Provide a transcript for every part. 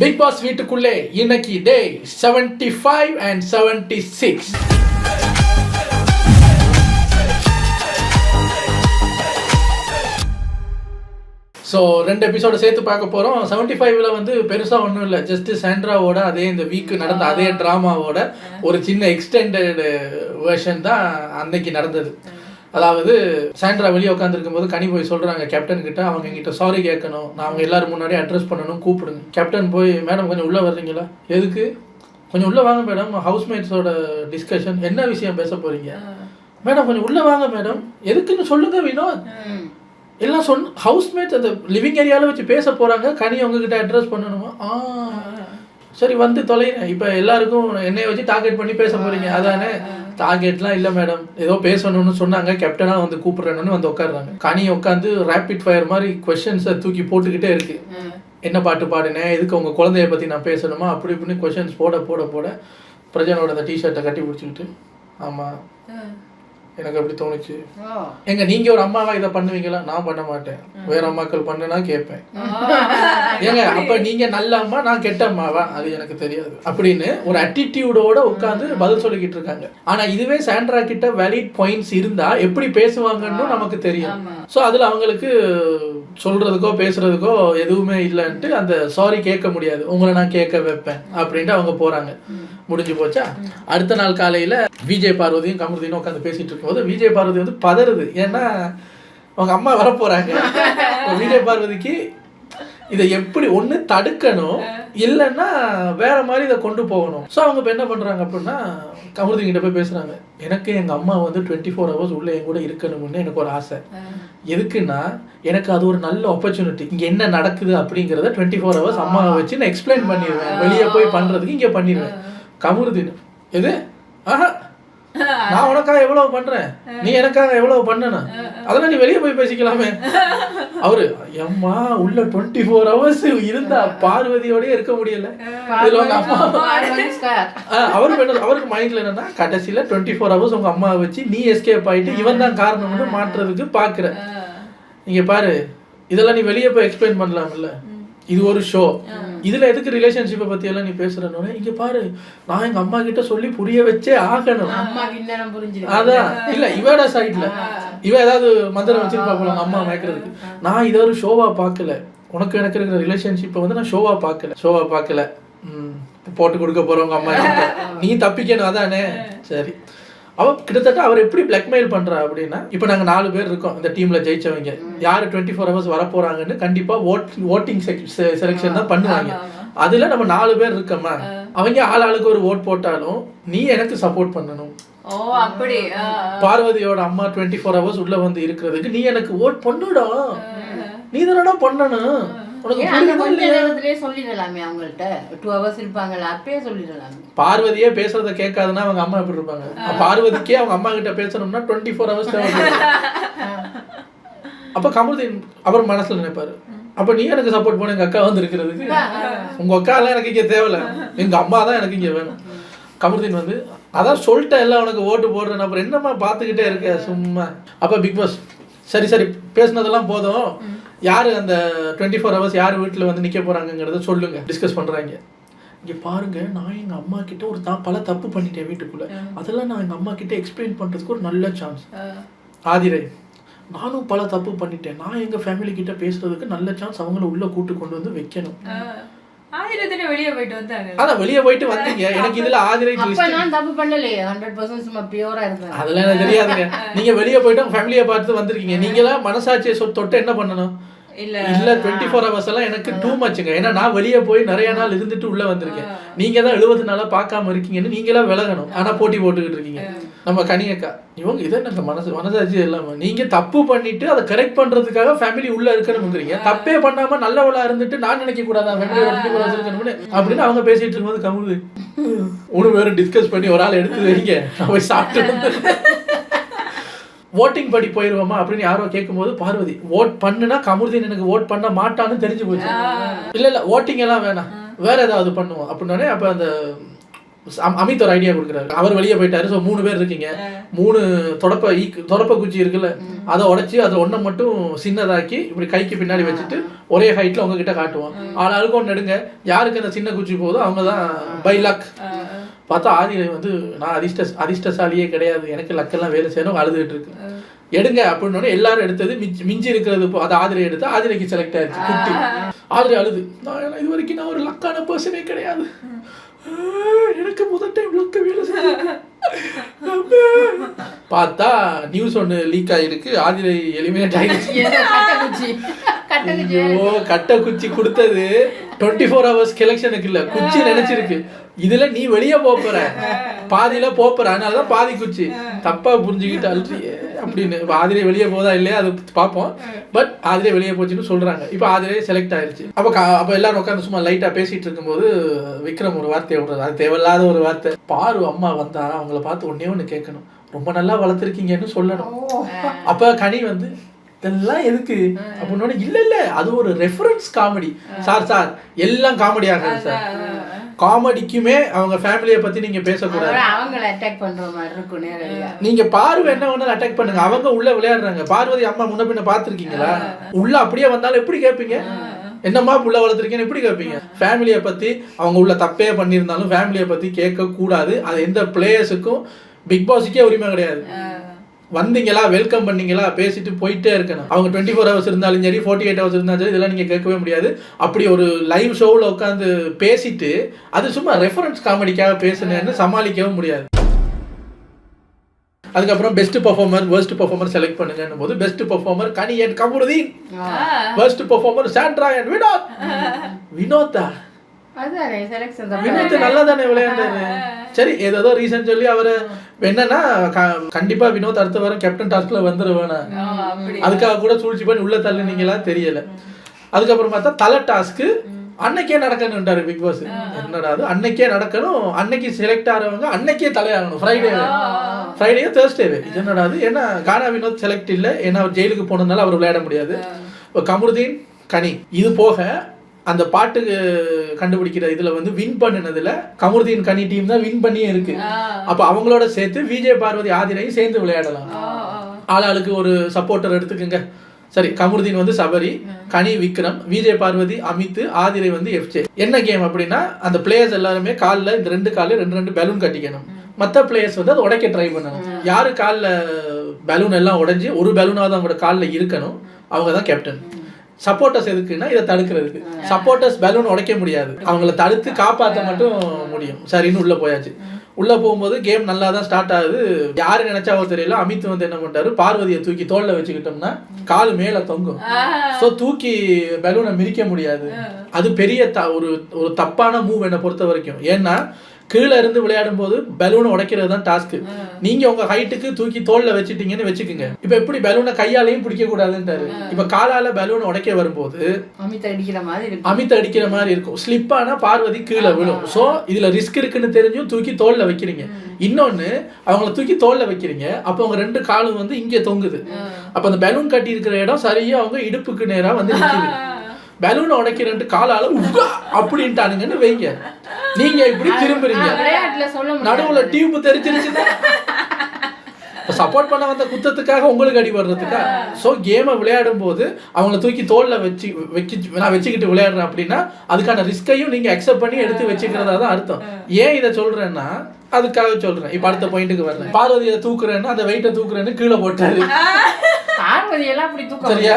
Big pass வீட்டுக்குள்ளே இன்னைக்கு டே 75 and 76. So 2 episode சேர்த்து பார்க்க போகிறோம். 75ல் வந்து பெருசாக ஒன்றும் இல்லை, ஜஸ்ட் சாண்ட்ராவோட அதே இந்த வீக்கு நடந்த அதே ட்ராமாவோட ஒரு சின்ன எக்ஸ்டெண்டட் வேர்ஷன் தான் அன்னைக்கு நடந்தது. அதாவது சாண்ட்ரா வெளியே உட்காந்துருக்கும் போது கனி போய் சொல்கிறாங்க கேப்டன் கிட்ட, அவங்க கிட்ட சாரி கேட்கணும், நான் அவங்க எல்லாரும் முன்னாடி அட்ரஸ் பண்ணணும், கூப்பிடுங்க. கேப்டன் போய் மேடம் கொஞ்சம் உள்ளே வர்றீங்களா? எதுக்கு? கொஞ்சம் உள்ளே வாங்க மேடம், ஹவுஸ்மேட்ஸோட டிஸ்கஷன், என்ன விஷயம் பேச போகிறீங்க? மேடம் கொஞ்சம் உள்ளே வாங்க மேடம். எதுக்குன்னு சொல்லுங்க வினோத். எல்லாம் ஹவுஸ்மேட்ஸ் அந்த லிவிங் ஏரியாவில் வச்சு பேச போகிறாங்க, கனி அவங்கக்கிட்ட அட்ரஸ் பண்ணணுமா? சரி வந்து தொலைகிறேன். இப்போ எல்லாருக்கும் என்னைய வச்சு டார்கெட் பண்ணி பேச போகிறீங்க அதானே? டார்கெட்லாம் இல்லை மேடம், ஏதோ பேசணும்னு சொன்னாங்க, கேப்டனாக வந்து கூப்பிட்றேன்னு வந்து உட்காடுறாங்க. கனி உட்காந்து ரேபிட் ஃபயர் மாதிரி கொஷின்ஸை தூக்கி போட்டுக்கிட்டே இருக்கு. என்ன பாட்டு பாடினேன், எதுக்கு உங்கள் குழந்தைய பற்றி நான் பேசணுமா, அப்படி இப்படின்னு கொஷின்ஸ் போட போட போட பிரஜனோட அந்த டிஷர்ட்டை கட்டி பிடிச்சிக்கிட்டு, ஆமாம் எனக்கு அப்படி தோணுச்சு. எங்க நீங்க ஒரு அம்மாவா இதை பண்ணுவீங்களா? நான் பண்ண மாட்டேன், வேற அம்மாக்கள் பண்ணுனா கேட்பேன். ஏங்க அப்ப நீங்க நல்ல அம்மா, நான் கெட்ட அம்மாவா? அது எனக்கு தெரியாது அப்படின்னு ஒரு அட்டிடியூடோட உட்காந்து பதில் சொல்லிக்கிட்டு இருக்காங்க. ஆனா இதுவே சாண்ட்ரா கிட்ட வேலிட் பாயிண்ட்ஸ் இருந்தா எப்படி பேசுவாங்கன்னு நமக்கு தெரியும். ஸோ அதுல அவங்களுக்கு சொல்றதுக்கோ பேசுறதுக்கோ எதுவுமே இல்லைன்ட்டு அந்த சாரி கேட்க முடியாது, உங்களை நான் கேட்க வைப்பேன் அப்படின்ட்டு அவங்க போறாங்க. முடிஞ்சு போச்சா? அடுத்த நாள் காலையில விஜய் பார்வதியும் கமருதீனும் உட்காந்து பேசிட்டு இருக்கும்போது விஜய் பார்வதி வந்து பதறுது. ஏன்னா அவங்க அம்மா வரப்போறாங்க. விஜய் பார்வதிக்கு இதை எப்படி ஒன்று தடுக்கணும், இல்லைன்னா வேற மாதிரி இதை கொண்டு போகணும். ஸோ அவங்க இப்போ என்ன பண்றாங்க அப்படின்னா கமருதீன் கிட்ட போய் பேசுறாங்க. எனக்கு எங்க அம்மா வந்து 24 hours உள்ள என் கூட இருக்கணும்னு எனக்கு ஒரு ஆசை. எதுக்குன்னா எனக்கு அது ஒரு நல்ல ஆப்பர்ச்சுனிட்டி. இங்க என்ன நடக்குது அப்படிங்கிறத 24 hours அம்மாவை வச்சு நான் எக்ஸ்பிளைன் பண்ணிடுவேன். வெளியே போய் பண்றதுக்கு இங்க பண்ணிடுவேன். கமருதீன் எது? நான் உனக்காக எவ்வளவு பண்றேன், நீ எனக்காக எவ்வளவு பண்ணணும், அதெல்லாம் நீ வெளியே போய் பேசிக்கலாமே. அவரு அம்மா உள்ள 24 hours இருந்தா பார்வதியோடய இருக்க முடியல. அவருக்கு மைண்ட்ல என்னன்னா கடைசியில 24 hours உங்க அம்மாவை வச்சு நீ எஸ்கேப் ஆயிட்டு இவன் தான் காரணம்னு மாற்றுறதுக்கு பாக்குற. இங்க பாரு, இதெல்லாம் நீ வெளியே போய் எக்ஸ்பிளைன் பண்ணலாம்ல, இது ஒரு ஷோ. இதுல எதுக்கு ரிலேஷன்ஷிப்பை பத்தி எல்லாம் நீ பேசுறன்னு? இங்க பாரு, நான் எங்க அம்மா கிட்ட சொல்லி புரிய வச்சே ஆகணும். அதான் இல்ல இவட சைட்ல இவ ஏதாவது மந்திரம் வச்சிருப்பா போல அம்மா மேய்க்கிறதுக்கு. நான் இதை ஒரு ஷோவா பார்க்கல, உனக்கு எனக்கு இருக்கிற ரிலேஷன்ஷிப்பை வந்து நான் ஷோவா பார்க்கல. போட்டு கொடுக்க போறவங்க அம்மா கிட்ட நீ தப்பிக்கணும் அதானே? சரி. கிட்டத்தட்ட அவர் எப்படி பிளாக்மெயில் பண்றா அப்படின்னா, இப்போ நாங்க 4 பேர் இருக்கோம் இந்த டீம்ல ஜெயிச்சவங்க, யாரு 24 hours வர போறாங்கன்னு கண்டிப்பா ஓட்டிங் செலெக்ஷன் தான் பண்ணுவாங்க. அதுல நம்ம 4 பேர் இருக்கோமா, அவங்க ஆளுக்கு ஒரு ஓட் போட்டாலும் நீ எனக்கு சப்போர்ட் பண்ணணும். பார்வதியோட அம்மா 24 hours உள்ள வந்து இருக்கிறதுக்கு நீ எனக்கு ஓட் பண்ணுடா, நீ தானடா பண்ணணும். பார்வதியே பேசுறத கேட்காதுன்னா அவங்க அம்மா எப்படி இருப்பாங்க? பார்வதிக்கே அவங்க அம்மா கிட்ட பேசணும்னா 24 hours அப்ப கமருதீன் அவர் மனசுல நினைப்பாரு, அப்ப நீ எனக்கு சப்போர்ட் பண்ண, எங்க அக்கா வந்து இருக்கிறதுக்கு உங்க அக்கா எல்லாம் எனக்கு இங்க தேவையில்ல, எங்க அம்மா தான் எனக்கு இங்க வேணும். கமருதீன் வந்து அதான் சொல்லிட்டேன் எல்லாம் உனக்கு ஓட்டு போடுறேன், அப்புறம் என்னம்மா பாத்துக்கிட்டே இருக்க சும்மா. அப்ப பிக் பாஸ் சரி பேசுனதெல்லாம் போதும், யாரு அந்த 24 hours யார் வீட்டில் வந்து நிற்க போறாங்கிறத சொல்லுங்க, டிஸ்கஸ் பண்றாங்க. இங்க பாருங்க, நான் எங்க அம்மா கிட்ட ஒரு பல தப்பு பண்ணிட்டேன் வீட்டுக்குள்ள, அதெல்லாம் நான் எங்க அம்மா கிட்ட எக்ஸ்பிளைன் பண்றதுக்கு ஒரு நல்ல சான்ஸ். ஆதிரை, நானும் பல தப்பு பண்ணிட்டேன், நான் எங்க ஃபேமிலி கிட்ட பேசுறதுக்கு நல்ல சான்ஸ், அவங்கள உள்ள கூட்டு கொண்டு வந்து வைக்கணும். வெளியே போயிட்டு வந்தாங்க. அதான் வெளியே போயிட்டு வந்தீங்க. எனக்கு இதுல ஆதிரை நான் தப்பு பண்ணலையே, 100% சும்மா பியூரா இருந்தேன். அதெல்லாம் எனக்கு தெரியாதுங்க. நீங்க வெளியே போயிட்டு ஃபேமிலியை பார்த்து வந்திருக்கீங்க, நீங்களா மனசாட்சியை தொட்டு என்ன பண்ணணும்? இல்ல 24 hours எல்லாம் எனக்கு டூ மச்சுங்க. ஏன்னா நான் வெளியே போய் நிறைய நாள் இருந்துட்டு உள்ள வந்திருக்கேன். நீங்க தான் 70 நாளா பார்க்காம இருக்கீங்கன்னு நீங்களா விலகணும். ஆனா போட்டி போட்டுக்கிட்டு இருக்கீங்க. நம்ம கனியக்கா இவங்க இதை எனக்கு மனசாட்சி இல்லாம நீங்க தப்பு பண்ணிட்டு அதை கரெக்ட் பண்றதுக்காக ஃபேமிலி உள்ள இருக்கணும்ங்கிறீங்க. தப்பே பண்ணாம நல்லவளா இருந்துட்டு நான் நினைக்க கூடாதா ஃபேமிலியோட 24 hours இருக்கணும்னு அப்படின்னு அவங்க பேசிட்டு இருக்கும்போது கமுது ஒன்று வேறு டிஸ்கஸ் பண்ணி ஒரு ஆள் எடுத்து வைங்க, நான் போய் சாப்பிட்டு ஓட்டிங் படி போயிருவோமா அப்படின்னு யாரோ கேட்கும்போது பார்வதி ஓட் பண்ணுனா கமருதீன் எனக்கு ஓட் பண்ண மாட்டான்னு தெரிஞ்சு போச்சு. இல்ல ஓட்டிங் எல்லாம் வேணாம், வேற ஏதாவது பண்ணுவோம் அப்படின்னே. அப்ப அந்த அமித் ஒரு ஐடியா கொடுக்குறாரு. அவர் வெளியே போயிட்டாரு. ஸோ 3 பேர் இருக்கீங்க. 3 தொடப்ப குச்சி இருக்குல்ல, அதை உடைச்சி அதில் ஒன்றை மட்டும் சின்னதாக்கி இப்படி கைக்கு பின்னாடி வச்சுட்டு ஒரே ஹைட்ல உங்ககிட்ட காட்டுவோம். ஆளாளுக்கு ஒன்று எடுங்க, யாருக்கு அந்த சின்ன குச்சி போதோ அவங்க தான் பை லக். பார்த்தா ஆதிரை வந்து நான் அதிர்ஷ்டசாலியே கிடையாது, எனக்கு லக்கெல்லாம் வேலை செய்யணும், அழுதுகிட்டு இருக்கு. எடுங்க அப்படின்னு எல்லாரும் எடுத்தது மிஞ்சி இருக்கிறது. அது ஆதிரை எடுத்து ஆதிரைக்கு செலக்ட் ஆயிடுச்சு. குட்டி ஆதிரை அழுது, நான் இது வரைக்கும் நான் ஒரு லக்கான பர்சனே கிடையாது, எனக்கு முதல் டைம் லக்க வேலை செய்ய. பார்த்தா நியூஸ் ஒன்று லீக் ஆகிருக்கு, ஆதிரை எலிமினேட் ஆகிடுச்சு. ஐயோ, கட்ட குச்சி கொடுத்தது 24 hours எலெக்ஷனுக்கு இல்ல, குச்சி நினைச்சிருக்கு. இதுல நீ வெளியே போற, பாதியில போற, அதனாலதான் பாதி குச்சி. தப்பா புரிஞ்சுக்கிட்டு அல்றியே அப்படின்னு. ஆதிரை வெளியே போதா இல்லையா அது பார்ப்போம். பட் ஆதிரை வெளியே போச்சுன்னு சொல்றாங்க. இப்ப ஆதிரை செலக்ட் ஆயிருச்சு. அப்ப எல்லாரும் உட்காந்து சும்மா லைட்டா பேசிட்டு இருக்கும்போது விக்ரம் ஒரு வார்த்தையை விடுறது, அது தேவையில்லாத ஒரு வார்த்தை. பாரு அம்மா வந்தா அவங்கள பார்த்து ஒண்ணு கேட்கணும், ரொம்ப நல்லா வளர்த்துருக்கீங்கன்னு சொல்லணும். அப்ப கனி வந்து இதெல்லாம் எதுக்கு அப்படின்னு, இல்ல அது ஒரு ரெஃபரன்ஸ் காமெடி சார், எல்லாம் காமெடி ஆகாது சார். காமெடிக்குமே அவங்க ஃபேமிலியை பத்தி நீங்க பேசக்கூடாது, அவங்கள அட்டாக் பண்ற மாதிரி இருக்கும் நேரடியா. நீங்க பார்வை என்ன வேணாலும் அட்டாக் பண்ணுங்க, அவங்க உள்ள விளையாடுறாங்க. பார்வதி அம்மா முன்ன பின்ன பாத்துருக்கீங்களா? உள்ள அப்படியே வந்தாலும் எப்படி கேட்பீங்க, என்னம்மா புள்ள வளர்த்துருக்கேன்னு எப்படி கேட்பீங்க? ஃபேமிலியை பத்தி அவங்க உள்ள தப்பே பண்ணியிருந்தாலும் ஃபேமிலியை பத்தி கேட்க கூடாது. அது எந்த பிளேயர்ஸுக்கும் பிக் பாஸுக்கே உரிமை கிடையாது. வந்தீங்களா, வெல்கம் பண்ணீங்களா, பேசிட்டு போயிட்டே இருக்கணும். அவங்க 24 hours இருந்தாலும் சரி, 48 hours இருந்தாலும் சரி, இதெல்லாம் நீங்க கேட்கவே முடியாது. அப்படி ஒரு லைவ் ஷோவில் உட்காந்து பேசிட்டு அது சும்மா ரெஃபரன்ஸ் காமெடிக்காக பேசுனேன்னு சமாளிக்கவும் முடியாது. அதுக்கப்புறம் best performer worst performer select பண்ணுங்கன்னும் போது best performer Kani and Kamarudeen, worst performer Sandra and Vinotha. Vinoth நல்லா தானே விளையாண்டாரு. சரி, ஏதோ ரீசன் சொல்லி அவரு என்னன்னா கண்டிப்பா வினோத் அடுத்த வாரம் கேப்டன் டாஸ்க்ல வந்துருவேனா, அதுக்காக கூட சூழ்ச்சி பண்ணி உள்ள தள்ளுனீங்களா தெரியல. அதுக்கப்புறம் பார்த்தா தலை டாஸ்க்கு அன்னைக்கே நடக்கணும்ன்றாரு பிக் பாஸ். என்னடா அது அன்னைக்கே நடக்கணும், அன்னைக்கு செலக்ட் ஆகிறவங்க அன்னைக்கே தலையாகணும், ஃப்ரைடே தேர்ஸ்டேவே. இது என்னடா அது, ஏன்னா கானா வினோத் செலக்ட் இல்லை, ஏன்னா அவர் ஜெயிலுக்கு போனதுனால அவர் விளையாட முடியாது. கமருதீன் கனி இது போக அந்த பாட்டுக்கு கண்டுபிடிக்கிற இதுல வந்து வின் பண்ணினதுல கமருதீன் கனி டீம் தான் வின் பண்ணியே இருக்கு. அப்ப அவங்களோட சேர்த்து விஜய் பார்வதி ஆதிரையும் சேர்ந்து விளையாடலாம். ஆளாளுக்கு ஒரு சப்போர்ட்டர் எடுத்துக்கங்க. சரி, கமருதீன் வந்து சபரி, கனி விக்ரம், விஜய் பார்வதி அமித், ஆதிரை வந்து எஃப்ஜே. என்ன கேம் அப்படின்னா அந்த பிளேயர்ஸ் எல்லாருமே காலில் இந்த 2 காலில் 2 பலூன் கட்டிக்கணும். மற்ற பிளேயர்ஸ் வந்து அதை உடைக்க ட்ரை பண்ணணும். யாரு காலில் பலூன் எல்லாம் உடைஞ்சி ஒரு பலூனாவது அவங்களோட காலில் இருக்கணும், அவங்க தான் கேப்டன். சப்போர்ட்டர்ஸ் எதுக்குன்னா இதை தடுக்கிறதுக்கு. சப்போர்ட்டர்ஸ் பலூன் உடைக்க முடியாது, அவங்கள தடுத்து காப்பாற்ற மட்டும் முடியும். சரின்னு உள்ள போயாச்சு. உள்ள போகும்போது கேம் நல்லா தான் ஸ்டார்ட் ஆகுது. யாரு நினைச்சாவோ தெரியல, அமித் வந்து என்ன பண்றாரு, பார்வதியை தூக்கி தோல்ல வச்சுக்கிட்டோம்னா காலு மேல தொங்கும். சோ தூக்கி பலூனை மிரிக்க முடியாது. அது பெரிய ஒரு தப்பான மூவ் என்னை பொறுத்த வரைக்கும். ஏன்னா கீழே இருந்து விளையாடும் போது பலூனை உடைக்கிறது தான் டாஸ்க். நீங்க உங்க ஹைட்டுக்கு தூக்கி தோல்ல வச்சுட்டீங்கன்னு வச்சுக்கோங்க. இப்ப எப்படி பலூனை கையாலையும் பிடிக்க கூடாதுன்றாரு. இப்ப காலால பலூனை உடைக்க வரும்போது அமித் அடிக்கிற மாதிரி இருக்கும். ஸ்லிப் ஆனா பார்வதி கீழே விழும். சோ இதுல ரிஸ்க் இருக்குன்னு தெரிஞ்சும் தூக்கி தோல்ல வைக்கிறீங்க. இன்னொன்னு, அவங்களை தூக்கி தோல்ல வைக்கிறீங்க, அப்ப அவங்க 2 காலும் வந்து இங்க தொங்குது. அப்ப அந்த பலூன் கட்டி இருக்கிற இடம் சரியா அவங்க இடுப்புக்கு நேரா வந்து நிக்குது. பலூனை உடைக்கிறேன்ட்டு காலால அப்படின்ட்டானுங்கன்னு வைங்க, நீங்க இப்படி திரும்புறீங்க, நடுவுல டியூப் தெரிச்சிருச்சுன்னா சப்போர்ட் பண்ண வந்த குத்தத்துக்காக உங்களுக்கு அடிபடுறதுக்கா? ஸோ கேமை விளையாடும் போது அவங்கள தூக்கி தோல்ல நான் வச்சுக்கிட்டு விளையாடுறேன் அப்படின்னா அதுக்கான ரிஸ்கையும் நீங்க அக்செப்ட் பண்ணி எடுத்து வச்சுக்கிறதா தான் அர்த்தம். ஏன் இதை சொல்றேன்னா அதுக்காக சொல்றேன். இப்ப அடுத்த பாயிண்ட்டுக்கு வரேன். பார்வதியை தூக்குறேன்னா அந்த வெயிட்டை தூக்குறேன்னு கீழே போட்டாரு. சரியா,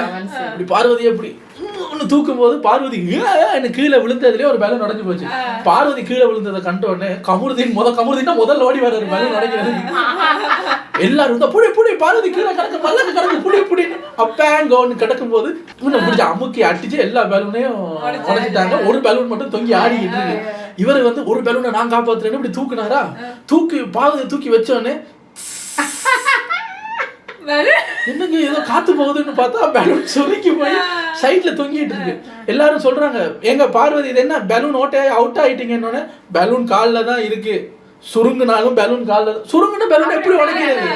இப்படி பார்வதி எப்படி தூக்கும் போது பார்வதி கீழே விழுந்ததுலேயே ஒரு பலூன் உடைஞ்சு போச்சு. பார்வதி கீழே விழுந்ததை கண்டோடனே கமருதீன் முதல்ல ஓடி வர்றாரு பலூன் உடைக்கிறது. எல்லாரும் புடி புடி பார்வதி கீழே கிடக்கு, பல்லக்கு கிடக்கு, புடி புடின்னு அப்பேங்கன்னு கிடக்கும் போது இவனை பிடிச்சி அமுக்கி அடிச்சு எல்லா பலூனையும் உடைச்சிட்டாங்க. ஒரு பலூன் மட்டும் தொங்கி ஆடிக்கிட்டு இருக்கு. இவரு வந்து ஒரு பலூனை நான் காப்பாத்துறேன்னு இப்படி தூக்குனாரா, பார்வதி தூக்கி வச்சோடனே என்னங்க ஏதோ காத்து போகுதுன்னு பார்த்தா பலூன் சுருக்கி போய் சைட்ல தொங்கிட்டு இருக்கு. எல்லாரும் சொல்றாங்க, எங்க பார்வதி இது என்ன பலூன் ஓட்டையாய் அவுட் ஆயிட்டீங்கன்னு. பலூன் காலில் தான் இருக்கு, சுருங்குனாலும் பலூன் காலில், சுருங்குன பலூன் எப்படி உடைக்கிறது,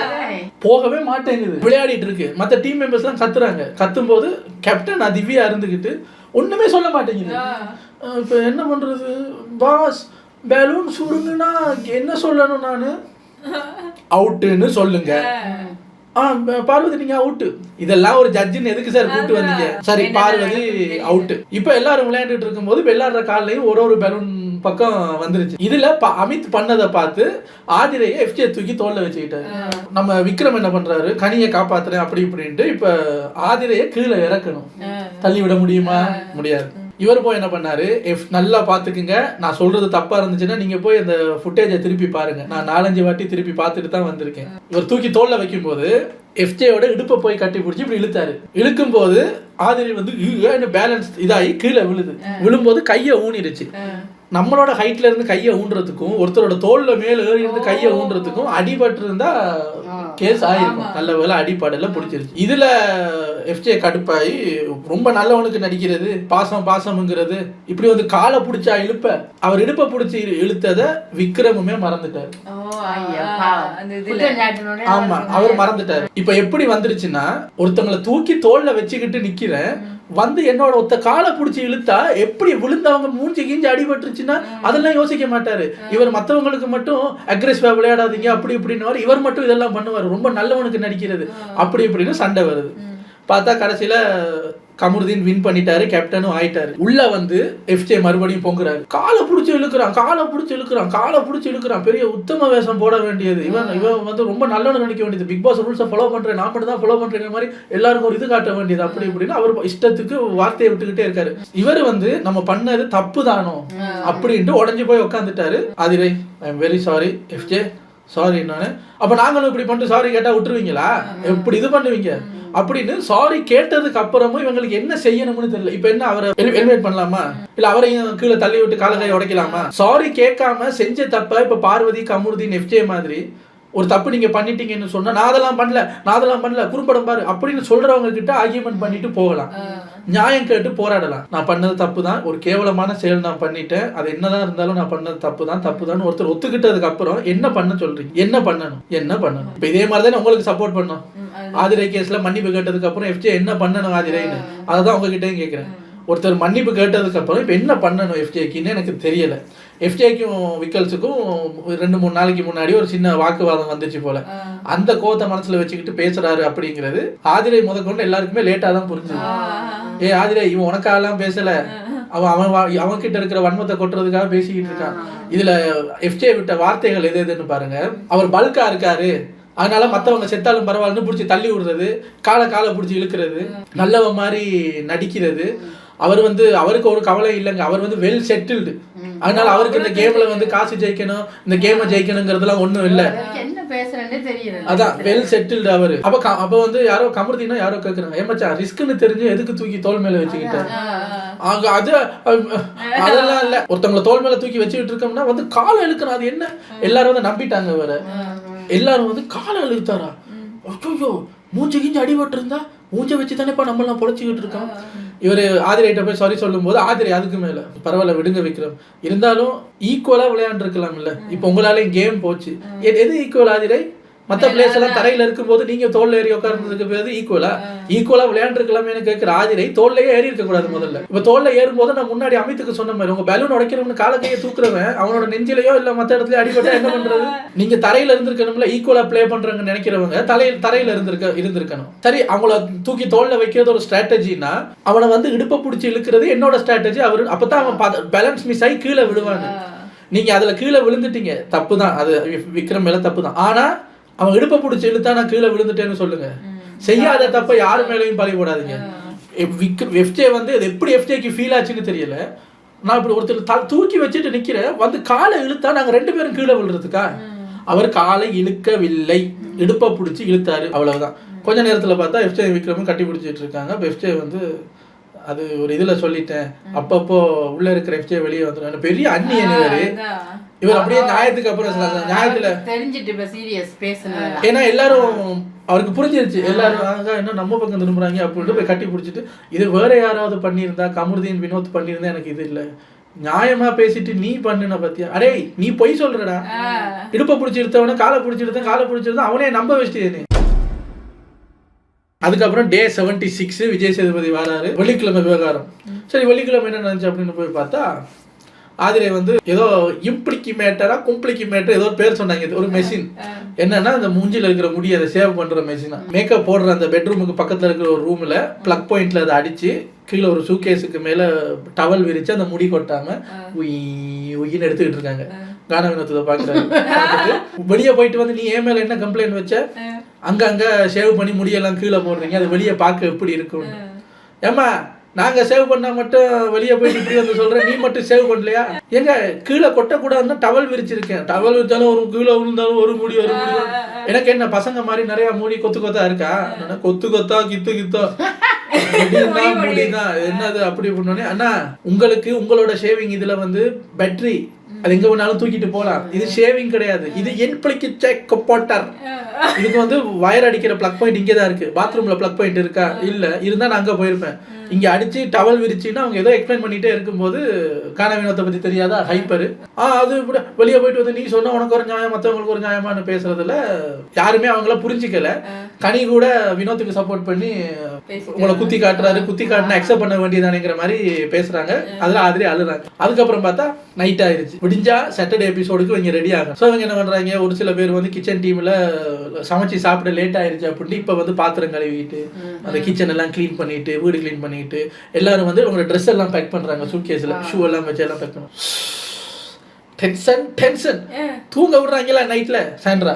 போகவே மாட்டேங்குது. விளையாடிட்டு இருக்கு. மற்ற டீம் மெம்பர்ஸ் எல்லாம் கத்துறாங்க. கத்தும் போது கேப்டன் திவ்யா இருந்துகிட்டு ஒண்ணுமே சொல்ல மாட்டேங்குது. இப்ப என்ன பண்றது பாஸ், பலூன் சுருங்குனா என்ன சொல்லணும் நானு? அவுட்டுன்னு சொல்லுங்க. பார்வதி நீங்க அவுட்டு. இதெல்லாம் ஒரு ஜட்ஜின்னு எதுக்கு சார் கூப்பிட்டு வந்தீங்க? சரி பார்வதி அவுட்டு. இப்ப எல்லாரும் விளையாண்டுட்டு இருக்கும்போது விளையாடுற காலையும் ஒரு பலூன் பக்கம் வந்துருச்சு. இதுல அமித் பண்ணதை பார்த்து ஆதிரையை எஃப்ஜே தூக்கி தோல்ல வச்சுக்கிட்டாரு. நம்ம விக்ரம் என்ன பண்றாரு, கனியை காப்பாத்துறேன் அப்படி இப்படின்ட்டு இப்ப ஆதிரையை கீழே இறக்கணும். தள்ளி விட முடியுமா? முடியாது. இவர் போய் என்ன பண்ணாரு, நல்லா பாத்துக்குங்க, நான் சொல்றது தப்பா இருந்துச்சுன்னா நீங்க போய் அந்த ஃபுட்டேஜை திருப்பி பாருங்க, நான் 4-5 வாட்டி திருப்பி பார்த்துட்டு தான் வந்திருக்கேன். இவர் தூக்கி தோல்ல வைக்கும் போது எஃப்ஜேயோட இடுப்பை போய் கட்டி பிடிச்சி இப்படி இழுத்தாரு. இழுக்கும் போது ஆதிரை வந்து பேலன்ஸ் இதாகி கீழே விழும்போது கையை ஊனிருச்சு. நம்மளோட ஹைட்ல இருந்து கையை ஊன்றதுக்கும் ஒருத்தரோட தோல்ல மேல ஏறி இருந்து கையை ஊன்றதுக்கும் அடிபட்டு இருந்தா கேஸ் ஆயிருக்கும். நல்ல வேலை அடிப்பாடெல்லாம் பிடிச்சிருச்சு. இதுல எஃப்ஜே கடுப்பாயி ரொம்ப நல்லவனுக்கு நடிக்கிறது, பாசம்ங்கிறது, இப்படி வந்து காலை பிடிச்சா இழுப்ப அவர் இடுப்பை பிடிச்சி இழுத்தத விக்ரமுமே மறந்துட்டாரு. ஆமா, அவர் மறந்துட்டாரு. இப்ப எப்படி வந்துருச்சுன்னா, ஒருத்தவங்களை தூக்கி தோல்ல வச்சுக்கிட்டு நிக்கிறேன், வந்து என்னோட ஒத்த காலை பிடிச்சி இழுத்தா எப்படி விழுந்தவங்க மூஞ்சி கீஞ்சி அடிபட்டுருச்சுன்னா அதெல்லாம் யோசிக்க மாட்டாரு. இவர் மற்றவங்களுக்கு மட்டும் அக்ரெசிவா விளையாடாதீங்க அப்படி இப்படின்னு இவர் மட்டும் இதெல்லாம் பண்ணுவாரு. ரொம்ப நல்லவனுக்கு நடிக்கிறது அப்படி இப்படின்னு சண்டை வருது. பார்த்தா கடைசியில கமருதீன் வின் பண்ணிட்டாரு, கேப்டனும் ஆயிட்டாரு. உள்ள வந்து எஃப்ஜே மறுபடியும் பொங்குறாரு. காலை பிடிச்சி இழுக்கிறான். பெரிய உத்தம வேஷம் போட வேண்டியது. இவன் வந்து ரொம்ப நல்லவனு நினைக்க வேண்டியது. பிக் பாஸ் ரூல்ஸை ஃபாலோ பண்றேன், நான் மட்டும் தான் ஃபாலோ பண்றேங்கிற மாதிரி எல்லாருக்கும் ஒரு இது காட்ட வேண்டியது. அப்படி இப்படின்னு அவர் இஷ்டத்துக்கு வார்த்தையை விட்டுக்கிட்டே இருக்காரு. இவர் வந்து நம்ம பண்ணது தப்பு தானோ அப்படின்ட்டு உடஞ்சு போய் உட்காந்துட்டாரு. Aathirai, I am very sorry FJ, sorry. நானு அப்ப நாங்களும் இப்படி பண்ணிட்டு சாரி கேட்டா விட்டுருவீங்களா? எப்படி இது பண்ணுவீங்க அப்படின்னு சாரி கேட்டதுக்கு அப்புறமும் இவங்களுக்கு என்ன செய்யணும்னு தெரியல. இப்ப என்ன அவரை எலிமினேட் பண்ணலாமா, இல்ல அவரையும் கீழே தள்ளி விட்டு காலகையை உடைக்கலாமா? சாரி கேட்காம செஞ்ச தப்ப இப்ப பார்வதி, கமருதீன், எஃப்ஜே மாதிரி ஒரு தப்பு நீங்க பண்ணிட்டீங்கன்னு சொன்னா, நான் அதெல்லாம் பண்ணல குறும்படம் பாரு அப்படின்னு சொல்றவங்க கிட்ட ஆர்கியூமெண்ட் பண்ணிட்டு போகலாம், நியாயம் கேட்டு போராடலாம். நான் பண்ணது தப்பு தான், ஒரு கேவலமான செயல் நான் பண்ணிட்டேன், அது என்னதான் இருந்தாலும் நான் பண்ணது தப்பு தான் ஒருத்தர் ஒத்துக்கிட்டதுக்கு அப்புறம் என்ன பண்ண சொல்றீங்க? என்ன பண்ணணும்? இப்ப இதே மாதிரி தானே உங்களுக்கு சப்போர்ட் பண்ணோம். ஆதிரை கேஸ்ல மன்னிப்பு கேட்டதுக்கு அப்புறம் எஃப்ஜே என்ன பண்ணணும் ஆதிரைன்னு அதான் உங்ககிட்டயும் கேட்கிறேன். ஒருத்தர் மன்னிப்பு கேட்டதுக்கு அப்புறம் இப்ப என்ன பண்ணணும் எஃப்ஜேக்குன்னு எனக்கு தெரியல. எஃப்ஜேக்கும் விக்கல்ஸுக்கும் 2-3 நாளைக்கு முன்னாடி ஒரு சின்ன வாக்குவாதம் வந்துச்சு போல. அந்த கோவத்தை மனசுல வச்சுக்கிட்டு பேசுறாரு அப்படிங்கிறது ஆதிரை முதற்கொண்டு எல்லாருக்குமே லேட்டா தான் புரிஞ்சுது. ஆதிரை, இவன் உனக்காகலாம் பேசல, அவன் கிட்ட இருக்கிற வன்மத்தை கொட்டுறதுக்காக பேசிக்கிட்டு இருக்கான். இதுல எஃப்ஜே விட்ட வார்த்தைகள் எதுன்னு பாருங்க. அவர் பல்கா இருக்காரு, அதனால மற்றவங்க செத்தாலும் பரவாயில்லன்னு பிடிச்சி தள்ளி விடுறது, காலை பிடிச்சி இழுக்கிறது, நல்லவ மாதிரி நடிக்கிறது. அவர் வந்து அவருக்கு ஒரு கவலை இல்லைங்க, அவர் வந்து வெல் செட்டில்டு. அதனால அவருக்கு இந்த கேம்ல வந்து காசு ஜெயிக்கணும், இந்த கேமை ஜெயிக்கணுங்கிறதுலாம் ஒண்ணும் இல்ல. அதான் வெல் செட்டில்டு அவரு. அப்ப வந்து யாரோ கமருதீனா யாரோ கேக்குறாங்க, ஏமாச்சா ரிஸ்க்னு தெரிஞ்சு எதுக்கு தூக்கி தோல் மேல வச்சுக்கிட்டாரு? அதெல்லாம் இல்ல, ஒருத்தவங்களை தோல் மேல தூக்கி வச்சுக்கிட்டு இருக்கோம்னா வந்து காலை இழுக்கணும். அது என்ன, எல்லாரும் வந்து நம்பிட்டாங்க. வேற எல்லாரும் வந்து காலை இழுத்தாரா, ஐயோ மூஞ்சி கிஞ்சி அடிபட்டு இருந்தா மூஞ்சை வச்சு தானேப்பா நம்ம எல்லாம் பொழைச்சிக்கிட்டு இருக்கோம். இவர் ஆதிரைட்ட போய் சாரி சொல்லும் போது ஆதிரை அதுக்கு மேல பரவாயில்ல விடுங்க விக்ரம், இருந்தாலும் ஈக்குவலா விளையாண்டு இருக்கலாம் இல்ல. இப்ப உங்களால கேம் போச்சு, எது ஈக்குவல் ஆதிரை? மற்ற பிளேஸ் எல்லாம் தரையில இருக்கும்போது நீங்க தோல்ல ஏறி உட்கார்ந்ததுக்கு பேரு ஈக்குவலா விளையாண்டு இருக்கலாமே கேட்கிற ஆதிரை தோல்லையே ஏறி இருக்க கூடாது. முதல்ல இப்ப தோல்ல ஏறும் போது நான் முன்னாடி அமித்துக்கு சொன்ன மாதிரி, உங்க பலூன் உடைக்கணும்னு கால கையை தூக்குறவன் அவனோட நெஞ்சிலையோ இல்ல மத்த இடத்துல அடிபட்டா என்ன பண்றது? நீங்க தரையில இருந்திருக்கணும்ல, ஈக்குவலா பிளே பண்றாங்க நினைக்கிறவங்க தரையில இருந்திருக்கணும். சரி, அவங்கள தூக்கி தோல்ல வைக்கிறது ஒரு ஸ்ட்ராட்டஜினா, அவனை வந்து இடுப்பை பிடிச்சி இழுக்கிறது என்னோட ஸ்ட்ராட்டஜி. அவரு அப்பதான் அவன் பேலன்ஸ் மிஸ் ஆகி கீழே விடுவாங்க. நீங்க அதுல கீழே விழுந்துட்டீங்க, தப்பு தான், அது விக்ரம் மேல தப்பு தான். ஆனா அவன் இடுப்பை பிடிச்சி இழுத்தா நான் கீழே விழுந்துட்டேன்னு சொல்லுங்க. செய்யாத தப்ப யாரு மேலேயும் பழி போடாதீங்க. எஃப்ஜே வந்து அது எப்படி எஃப்ஜேக்கு ஃபீல் ஆச்சுன்னு தெரியல. நான் இப்படி ஒருத்தர் தூக்கி வச்சுட்டு நிக்கிறேன், வந்து காலை இழுத்தா நாங்க 2 பேரும் கீழே விழுறதுக்கா? அவர் காலை இழுக்கவில்லை, இடுப்பை பிடிச்சி இழுத்தாரு, அவ்வளவுதான். கொஞ்ச நேரத்துல பார்த்தா எஃப்ஜே விக்ரமும் கட்டி பிடிச்சிட்டு இருக்காங்க. இப்போ எஃப்ஜே வந்து அது ஒரு இதுல சொல்லிட்டேன், அப்பப்போ உள்ள இருக்கிற எஃப்ஜே வெளியே வந்துடும், பெரிய அந்நியன் இவர் அப்படியே நியாயத்துக்கு அப்புறம் நியாயத்துல ஏன்னா எல்லாரும் அவருக்கு புரிஞ்சிருச்சு, எல்லாரும் என்ன நம்ம பக்கம் திரும்புறாங்க அப்படின்ட்டு போய் கட்டி பிடிச்சிட்டு, இது வேற யாராவது பண்ணியிருந்தா, கமருதீன் வினோத் பண்ணியிருந்தா எனக்கு இது இல்லை, நியாயமா பேசிட்டு நீ பண்ணுன பத்தியா, அடே நீ பொய் சொல்றடா, இடுப்பை பிடிச்சி எடுத்தவன காலை பிடிச்சிருந்தா அவனே நம்ப வச்சிட்டே. அதுக்கப்புறம் டே 76 விஜய் சேதுபதி வராரு, வெள்ளிக்கிழமை விவகாரம். சரி வெள்ளிக்கிழமை என்ன நினைச்சு அப்படின்னு போய் பார்த்தா ஆதிரை வந்து ஏதோ இம்ப்ளிகிமேட்டரா கும்ப்ளிகிமேட்டர் ஏதோ பேர் சொன்னாங்க. இது ஒரு மெஷின். என்னன்னா அந்த மூஞ்சில இருக்கிற முடி அதை சேவ் பண்ற மெஷினா. மேக்கப் போடுற அந்த பெட்ரூமுக்கு பக்கத்துல இருக்கிற ஒரு ரூம்ல பிளக் பாயிண்ட்ல அதை அடிச்சு கீழே ஒரு சூகேஸுக்கு மேல டவல் விரிச்சு அந்த முடி கொட்டாம உயின்னு எடுத்துக்கிட்டு இருக்காங்க. கான வினோதத்தை பாக்குறாரு. வெளியே போயிட்டு வந்து நீ ஏன் மேல என்ன கம்ப்ளைண்ட் வச்ச, அங்க சேவ் பண்ணி முடியெல்லாம் கீழே போடுறீங்க, அது வெளியே பார்க்க எப்படி இருக்கும். ஏமா நாங்க சேவ் பண்ணா மட்டும் வெளியே போயிட்டு இப்படி வந்து சொல்றேன், நீ மட்டும் சேவ் பண்ணலையா? எங்க கீழே கொட்டக்கூடாதுன்னு டவல் விரிச்சிருக்கேன். டவல் விரிச்சாலும் ஒரு கீழே விழுந்தாலும் ஒரு முடி. எனக்கு என்ன பசங்க மாதிரி நிறைய முடி கொத்தா இருக்கா? கொத்தா கித்தோ முடிதான் என்னது அப்படி பண்ணோடனே, அண்ணா உங்களுக்கு உங்களோட ஷேவிங் இதுல வந்து பேட்டரி அது எங்க வேணாலும் தூக்கிட்டு போலாம். இது ஷேவிங் கிடையாது, இது போட்டர். இதுக்கு வந்து வயர் அடிக்கிற பிளக் பாயிண்ட் இங்கேதான் இருக்கு. பாத்ரூம்ல பிளக் பாயிண்ட் இருக்கா? இல்ல. இருந்தா நான் அங்க போயிருப்பேன். இங்க அடிச்சு டவல் விரிச்சுன்னா அவங்க ஏதோ எக்ஸ்பிளைன் பண்ணிட்டே இருக்கும்போது கான வினோத்தை பத்தி தெரியாதா ஹைப்பர். அது வெளியே போயிட்டு வந்து நீ சொன்னா உனக்கு ஒரு நியாயம் மற்றவங்களுக்கு ஒரு நியாயமானு பேசுறதுல யாருமே அவங்கள புரிஞ்சிக்கல. கனி கூட வினோத்துக்கு சப்போர்ட் பண்ணி உங்களை குத்தி காட்டுறாரு, குத்தி காட்டினா அக்செப்ட் பண்ண வேண்டியதானேங்கிற மாதிரி பேசுறாங்க. அதுல ஆதிரி அழுறாங்க. அதுக்கப்புறம் பார்த்தா நைட் ஆயிருச்சு. முடிஞ்சா சாட்டர்டே எபிசோடுக்கு இவங்க ரெடி ஆகும். ஸோ இவங்க என்ன பண்றாங்க, ஒரு சில பேர் வந்து கிச்சன் டீம்ல சமைச்சு சாப்பிட லேட் ஆயிருச்சு அப்படின்னு இப்ப வந்து பாத்திரம் கழுவிட்டு அந்த கிச்சன் எல்லாம் கிளீன் பண்ணிட்டு வீடு கிளீன் பண்ணிட்டு எல்லாரும் வந்து உங்களோட ட்ரெஸ் எல்லாம் பேக் பண்றாங்க. சூட்கேஸ்ல ஷூ எல்லாம் வச்சு எல்லாம் பேக் பண்ணுவோம். டென்ஷன் தூங்க விடுறாங்களா நைட்ல. சாண்ட்ரா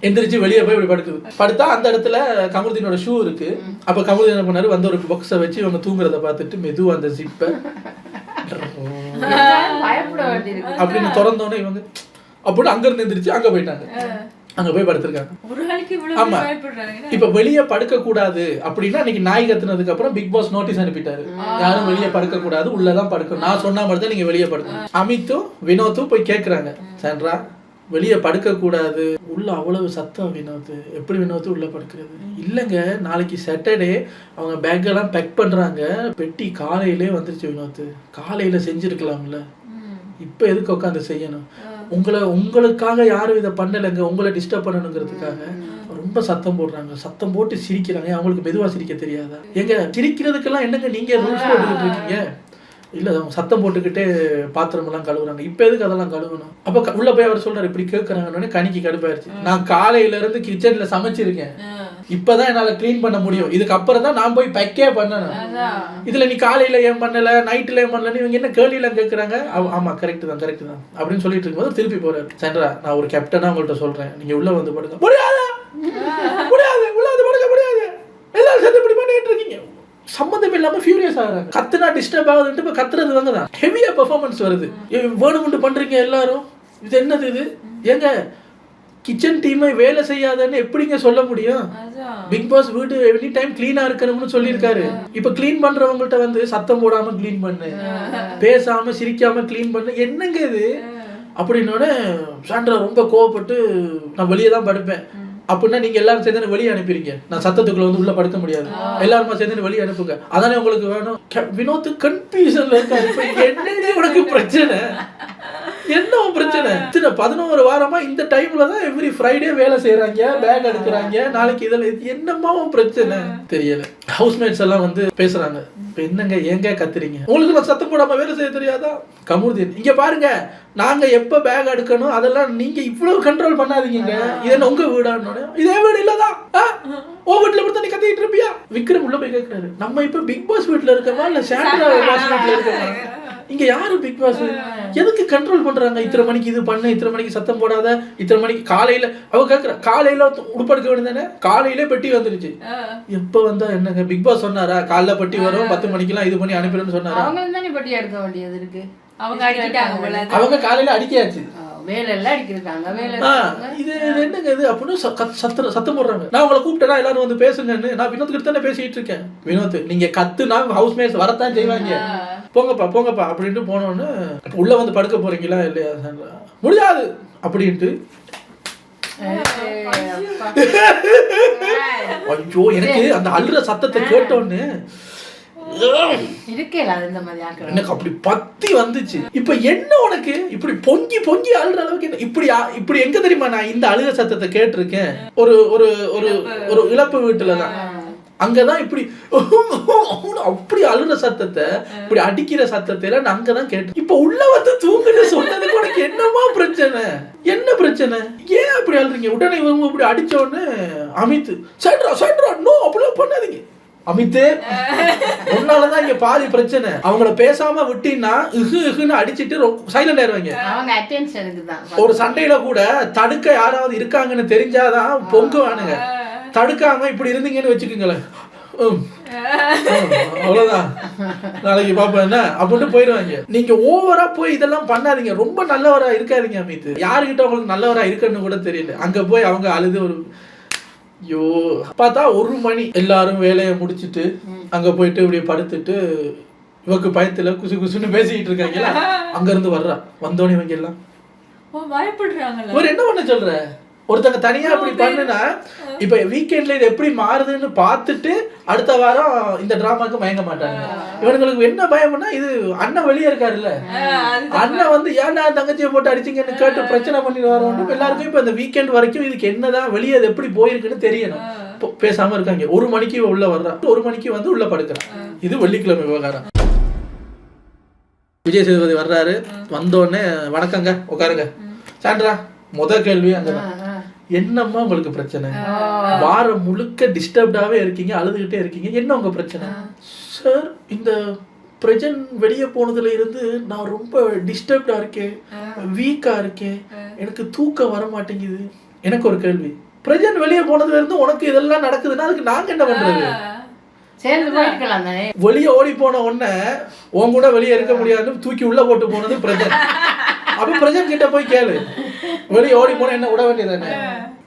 எந்திரிச்சு வெளியே போய் இப்படி படுத்தா அந்த இடத்துல கமருதீனோட ஷூ இருக்கு. அப்ப கமருதீன் என்ன பண்ணாரு, வந்து ஒரு பாக்ஸை வச்சு இவங்க தூங்குறத பார்த்துட்டு மெதுவா அந்த ஜிப்பை அப்படின்னு திறந்தோன்னே இவங்க அப்படின்னு அங்க இருந்து எந்திரிச்சு அங்க போயிட்டாங்க. அங்க போய் படுத்திருக்காங்க. ஆமா, இப்ப வெளியே படுக்க கூடாது அப்படின்னா இன்னைக்கு நாய் கத்துனதுக்கு அப்புறம் பிக் பாஸ் நோட்டீஸ் அனுப்பிட்டாரு, யாரும் வெளியே படுக்க கூடாது, உள்ளதான் படுக்கணும். நான் சொன்னா மட்டும் நீங்க வெளியே படுக்கணும். அமித்தும் வினோத்தும் போய் கேக்குறாங்க, சாண்ட்ரா வெளியே படுக்க கூடாது, உள்ள அவ்வளவு சத்தம் வினோத், எப்படி வினோத் உள்ள படுக்கிறது? இல்லைங்க, நாளைக்கு சாட்டர்டே அவங்க பேக் எல்லாம் பேக் பண்றாங்க, பெட்டி காலையிலே வந்துருச்சு வினோத், காலையில செஞ்சிருக்கலாம்ல, இப்ப எதுக்கு உட்காந்து செய்யணும்? உங்களுக்காக யாரும் இதை பண்ணலைங்க, உங்களை டிஸ்டர்ப் பண்ணணுங்கிறதுக்காக ரொம்ப சத்தம் போடுறாங்க. சத்தம் போட்டு சிரிக்கிறாங்க. அவங்களுக்கு மெதுவா சிரிக்க தெரியாதா? எங்க சிரிக்கிறதுக்கெல்லாம் என்னங்க நீங்க ரூல்ஸ் போட்டுக்கிட்டு இருக்கீங்க? இல்ல அவங்க சத்தம் போட்டுக்கிட்டே பாத்திரம் எல்லாம் கழுவுறாங்க. இப்ப எதுக்கு அதெல்லாம் கழுவணும்? அப்ப உள்ள போய் அவர் சொல்றாரு இப்படி கேட்கறாங்கன்னு கணிக்கு கடுப்பாயிருச்சு. நான் காலையில இருந்து கிச்சன்ல சமைச்சிருக்கேன், இப்பதான் என்னால கிளீன் பண்ண முடியும், இதுக்கு அப்புறம் தான் நான் போய் பேக்கே பண்ணணும். இதுல நீ காலையில ஏன் பண்ணல, நைட்ல ஏன் பண்ணல, இவங்க என்ன கேள்வியில கேட்கறாங்க. ஆமா கரெக்ட் தான் அப்படின்னு சொல்லிட்டு இருக்கும்போது திருப்பி போறாரு. சாண்ட்ரா நான் ஒரு கேப்டனா உங்கள்கிட்ட சொல்றேன், நீங்க உள்ள வந்து படுங்க. முடியாது உள்ள வந்து படுக்க முடியாது, எல்லாரும் சேர்ந்து இப்படி பண்ணிட்டு இருக்கீங்க. சம்பந்தம் இல்லாம ஃபியூரியஸ் ஆகுறாங்க. கத்துனா டிஸ்டர்ப் ஆகுதுன்ட்டு இப்ப கத்துறது வந்து தான் ஹெவியா பெர்ஃபார்மன்ஸ் வருது. வேணும்னு பண்றீங்க எல்லாரும், இது என்னது இது? ஏங்க கிச்சன் டீமை வேலை செய்யாதன்னு எப்படிங்க சொல்ல முடியும்? பிக் பாஸ் வீடு எனி டைம் கிளீனா இருக்கணும்னு சொல்லியிருக்காரு. இப்ப கிளீன் பண்றவங்கள்ட்ட வந்து சத்தம் போடாம கிளீன் பண்ணு, பேசாம சிரிக்காம கிளீன் பண்ணு, என்னங்க இது அப்படின்னோட சாண்ட்ரா ரொம்ப கோவப்பட்டு நான் வெளியே தான் படுப்பேன் அப்படின்னா நீங்க எல்லாரும் சேர்ந்து வெளியே அனுப்பிடுங்க, நான் சத்தத்துக்குள்ள வந்து உள்ள படுக்க முடியாது, எல்லாருமா சேர்ந்து வெளியே அனுப்புங்க, அதானே உங்களுக்கு வேணும். வினோத் கன்ஃபியூஷன்ல இருக்காரு. என்ன உனக்கு பிரச்சனை? என்ன பிரச்சனை? 11 வாரமா இந்த டைம்ல தான் எவ்ரி ஃப்ரைடே வேலை செய்யறாங்க, பேக் எடுக்கிறாங்க, நாளைக்கு இதுல என்னமா பிரச்சனை தெரியல. ஹவுஸ்மேட்ஸ் எல்லாம் வந்து பேசுறாங்க, இப்ப என்னங்க ஏங்க கத்துறீங்க, உங்களுக்கு நான் சத்தம் போடாம வேலை செய்ய தெரியாதா? கமருதீன் இங்க பாருங்க, நாங்க எப்ப பேக் எடுக்கணும் அதெல்லாம் நீங்க இவ்வளவு கண்ட்ரோல் பண்ணாதீங்க, இது உங்க வீடான்னு. இதே வீடு இல்லதான் ஓ வீட்டுல மட்டும் நீ கத்திட்டு இருப்பியா? விக்ரம் உள்ள போய் கேட்கிறாரு, நம்ம இப்ப பிக் பாஸ் வீட்டுல இருக்கோமா இல்ல சாண்ட்ரா பாஸ் வீட்டுல இருக்கோமா? இங்க யாரு பிக் பாஸ்? எதுக்கு கண்ட்ரோல் பண்றாங்க? இத்தனை மணிக்கு இது பண்ணு, இத்தனை மணிக்கு சத்தம் போடாத, இத்தனை மணிக்கு காலையில அவ கேக்குற, காலையில உடுப்படுக்க வேண்டியதானே, காலையிலே பெட்டி வந்துருச்சு. எப்ப வந்தா என்னங்க? பிக் பாஸ் சொன்னாரா காலைல பெட்டி வரும் 10 மணிக்கு எல்லாம் இது பண்ணி அனுப்பிடுன்னு சொன்னாரா? பெட்டி எடுக்க வேண்டியது இருக்கு, அவங்க காலையில அடிக்காச்சு, வேலை எல்லாம் அடிக்கிறாங்க. இது என்னங்க இது அப்படின்னு சத்தம் போடுறாங்க. நான் உங்களை கூப்பிட்டேன்னா எல்லாரும் வந்து பேசுங்கன்னு, நான் வினோத் கிட்ட தானே பேசிட்டு இருக்கேன். வினோத் நீங்க கத்துனா ஹவுஸ்மேட்ஸ் வரத்தான் செய்வாங்க, போங்கப்பா அப்படின்ட்டு போனோன்னு உள்ள வந்து படுக்க போறீங்களா இல்லையா? முடியாது அப்படின்ட்டு. ஐயோ எனக்கு அந்த அழுற சத்தத்தை கேட்டோன்னு எனக்கு அப்படி பத்தி வந்துச்சு. இப்ப என்ன உனக்கு இப்படி பொங்கி அழுற அளவுக்கு என்ன? இப்படி எங்க தெரியுமா நான் இந்த அழுக சத்தத்தை கேட்டிருக்கேன்? ஒரு ஒரு ஒரு இழப்பு வீட்டுலதான் அங்கதான் இப்படி அப்படி அழுற சத்தத்தை, இப்படி அடிக்கிற சத்தத்தை நான் அங்கதான் கேட்டேன். இப்ப உள்ள வந்து தூங்குன்னு சொன்னதுக்கு உனக்கு என்னமா பிரச்சனை, என்ன பிரச்சனை, ஏன் அப்படி அழுறீங்க? உடனே இவங்க இப்படி அடிச்ச உடனே அமித் சைட்ரா நோ அப்படிலாம் பண்ணாதீங்க அமித்தே, உன்னாலதான் இங்க பாதி பிரச்சனை. அவங்கள பேசாம விட்டீங்கன்னா இஹுன்னு அடிச்சிட்டு சைலண்ட் ஆயிருவாங்க. ஒரு சண்டையில கூட தடுக்க யாராவது இருக்காங்கன்னு தெரிஞ்சாதான் பொங்குவானுங்க. தடுக்காம இப்படி இருந்தீங்கன்னு வச்சுக்கோங்களேன், அவ்வளவுதான் நாளைக்கு பாப்பா என்ன அப்படின்னு போயிடுவாங்க. நீங்க ஓவரா போய் இதெல்லாம் பண்ணாதீங்க, ரொம்ப நல்லவரா இருக்காதீங்க அமித். யாருக்கிட்ட உங்களுக்கு நல்லவரா இருக்குன்னு கூட தெரியல. அங்க போய் அவங்க அழுது ஒரு ஐயோ பார்த்தா 1 மணி எல்லாரும் வேலையை முடிச்சுட்டு அங்க போயிட்டு இப்படி படுத்துட்டு இவக்கு பயத்துல குசு குசுன்னு பேசிக்கிட்டு இருக்காங்களா. அங்க இருந்து வர்றா, வந்தோடனே இவங்க எல்லாம் பயப்படுறாங்க. ஒரு என்ன பண்ண சொல்ற, ஒருத்தங்க தனியா அப்படி பண்ணுனா இப்ப வீக்கெண்ட்ல இது எப்படி மாறுதுன்னு பார்த்துட்டு அடுத்த வாரம் இந்த டிராமாக்கு மயங்க மாட்டாங்க. இவனுங்களுக்கு என்ன பயம்னா, இது அண்ணன் வெளியே இருக்காருல்ல, அண்ணன் வந்து ஏன்னா தங்கச்சியை போட்டு அடிச்சிங்கன்னு கேட்டு பிரச்சனை பண்ணிட்டு வரணும். எல்லாருக்கும் இப்ப இந்த வீக்கெண்ட் வரைக்கும் இதுக்கு என்னதான் வெளியே அது எப்படி போயிருக்குன்னு தெரியணும். பேசாம இருக்காங்க. 1 மணிக்கு உள்ள வர்றா, 1 மணிக்கு வந்து உள்ள படுக்கிறான். இது வெள்ளிக்கிழமை விவகாரம். விஜய் சேதுபதி வர்றாரு, வந்தோடனே வணக்கங்க உட்காருங்க. சாண்ட்ரா கேள்வி அங்கதான், என்னம்மா உங்களுக்கு பிரச்சனை? வாரம் முழுக்க டிஸ்டர்ப்டாவே இருக்கீங்க, அழுதுகிட்டே இருக்கீங்க, என்ன உங்க பிரச்சனை? சார் இந்த பிரஜன் வெளியே போனதுல இருந்து நான் ரொம்ப டிஸ்டர்ப்டா இருக்கேன், வீக்கா இருக்கேன், எனக்கு தூக்கம் வர மாட்டேங்குது. எனக்கு ஒரு கேள்வி, பிரஜன் வெளியே போனதுல இருந்து உனக்கு இதெல்லாம் நடக்குதுன்னா அதுக்கு நாங்க என்ன பண்றது? வெளியே ஓடி போன உடனே உன் கூட வெளியே இருக்க முடியாதுன்னு தூக்கி உள்ள போட்டு போனது பிரஜன். அப்ப பிரஜன் கிட்ட போய் கேளு, வெளியே ஓடி போன என்ன விட வேண்டியதானே?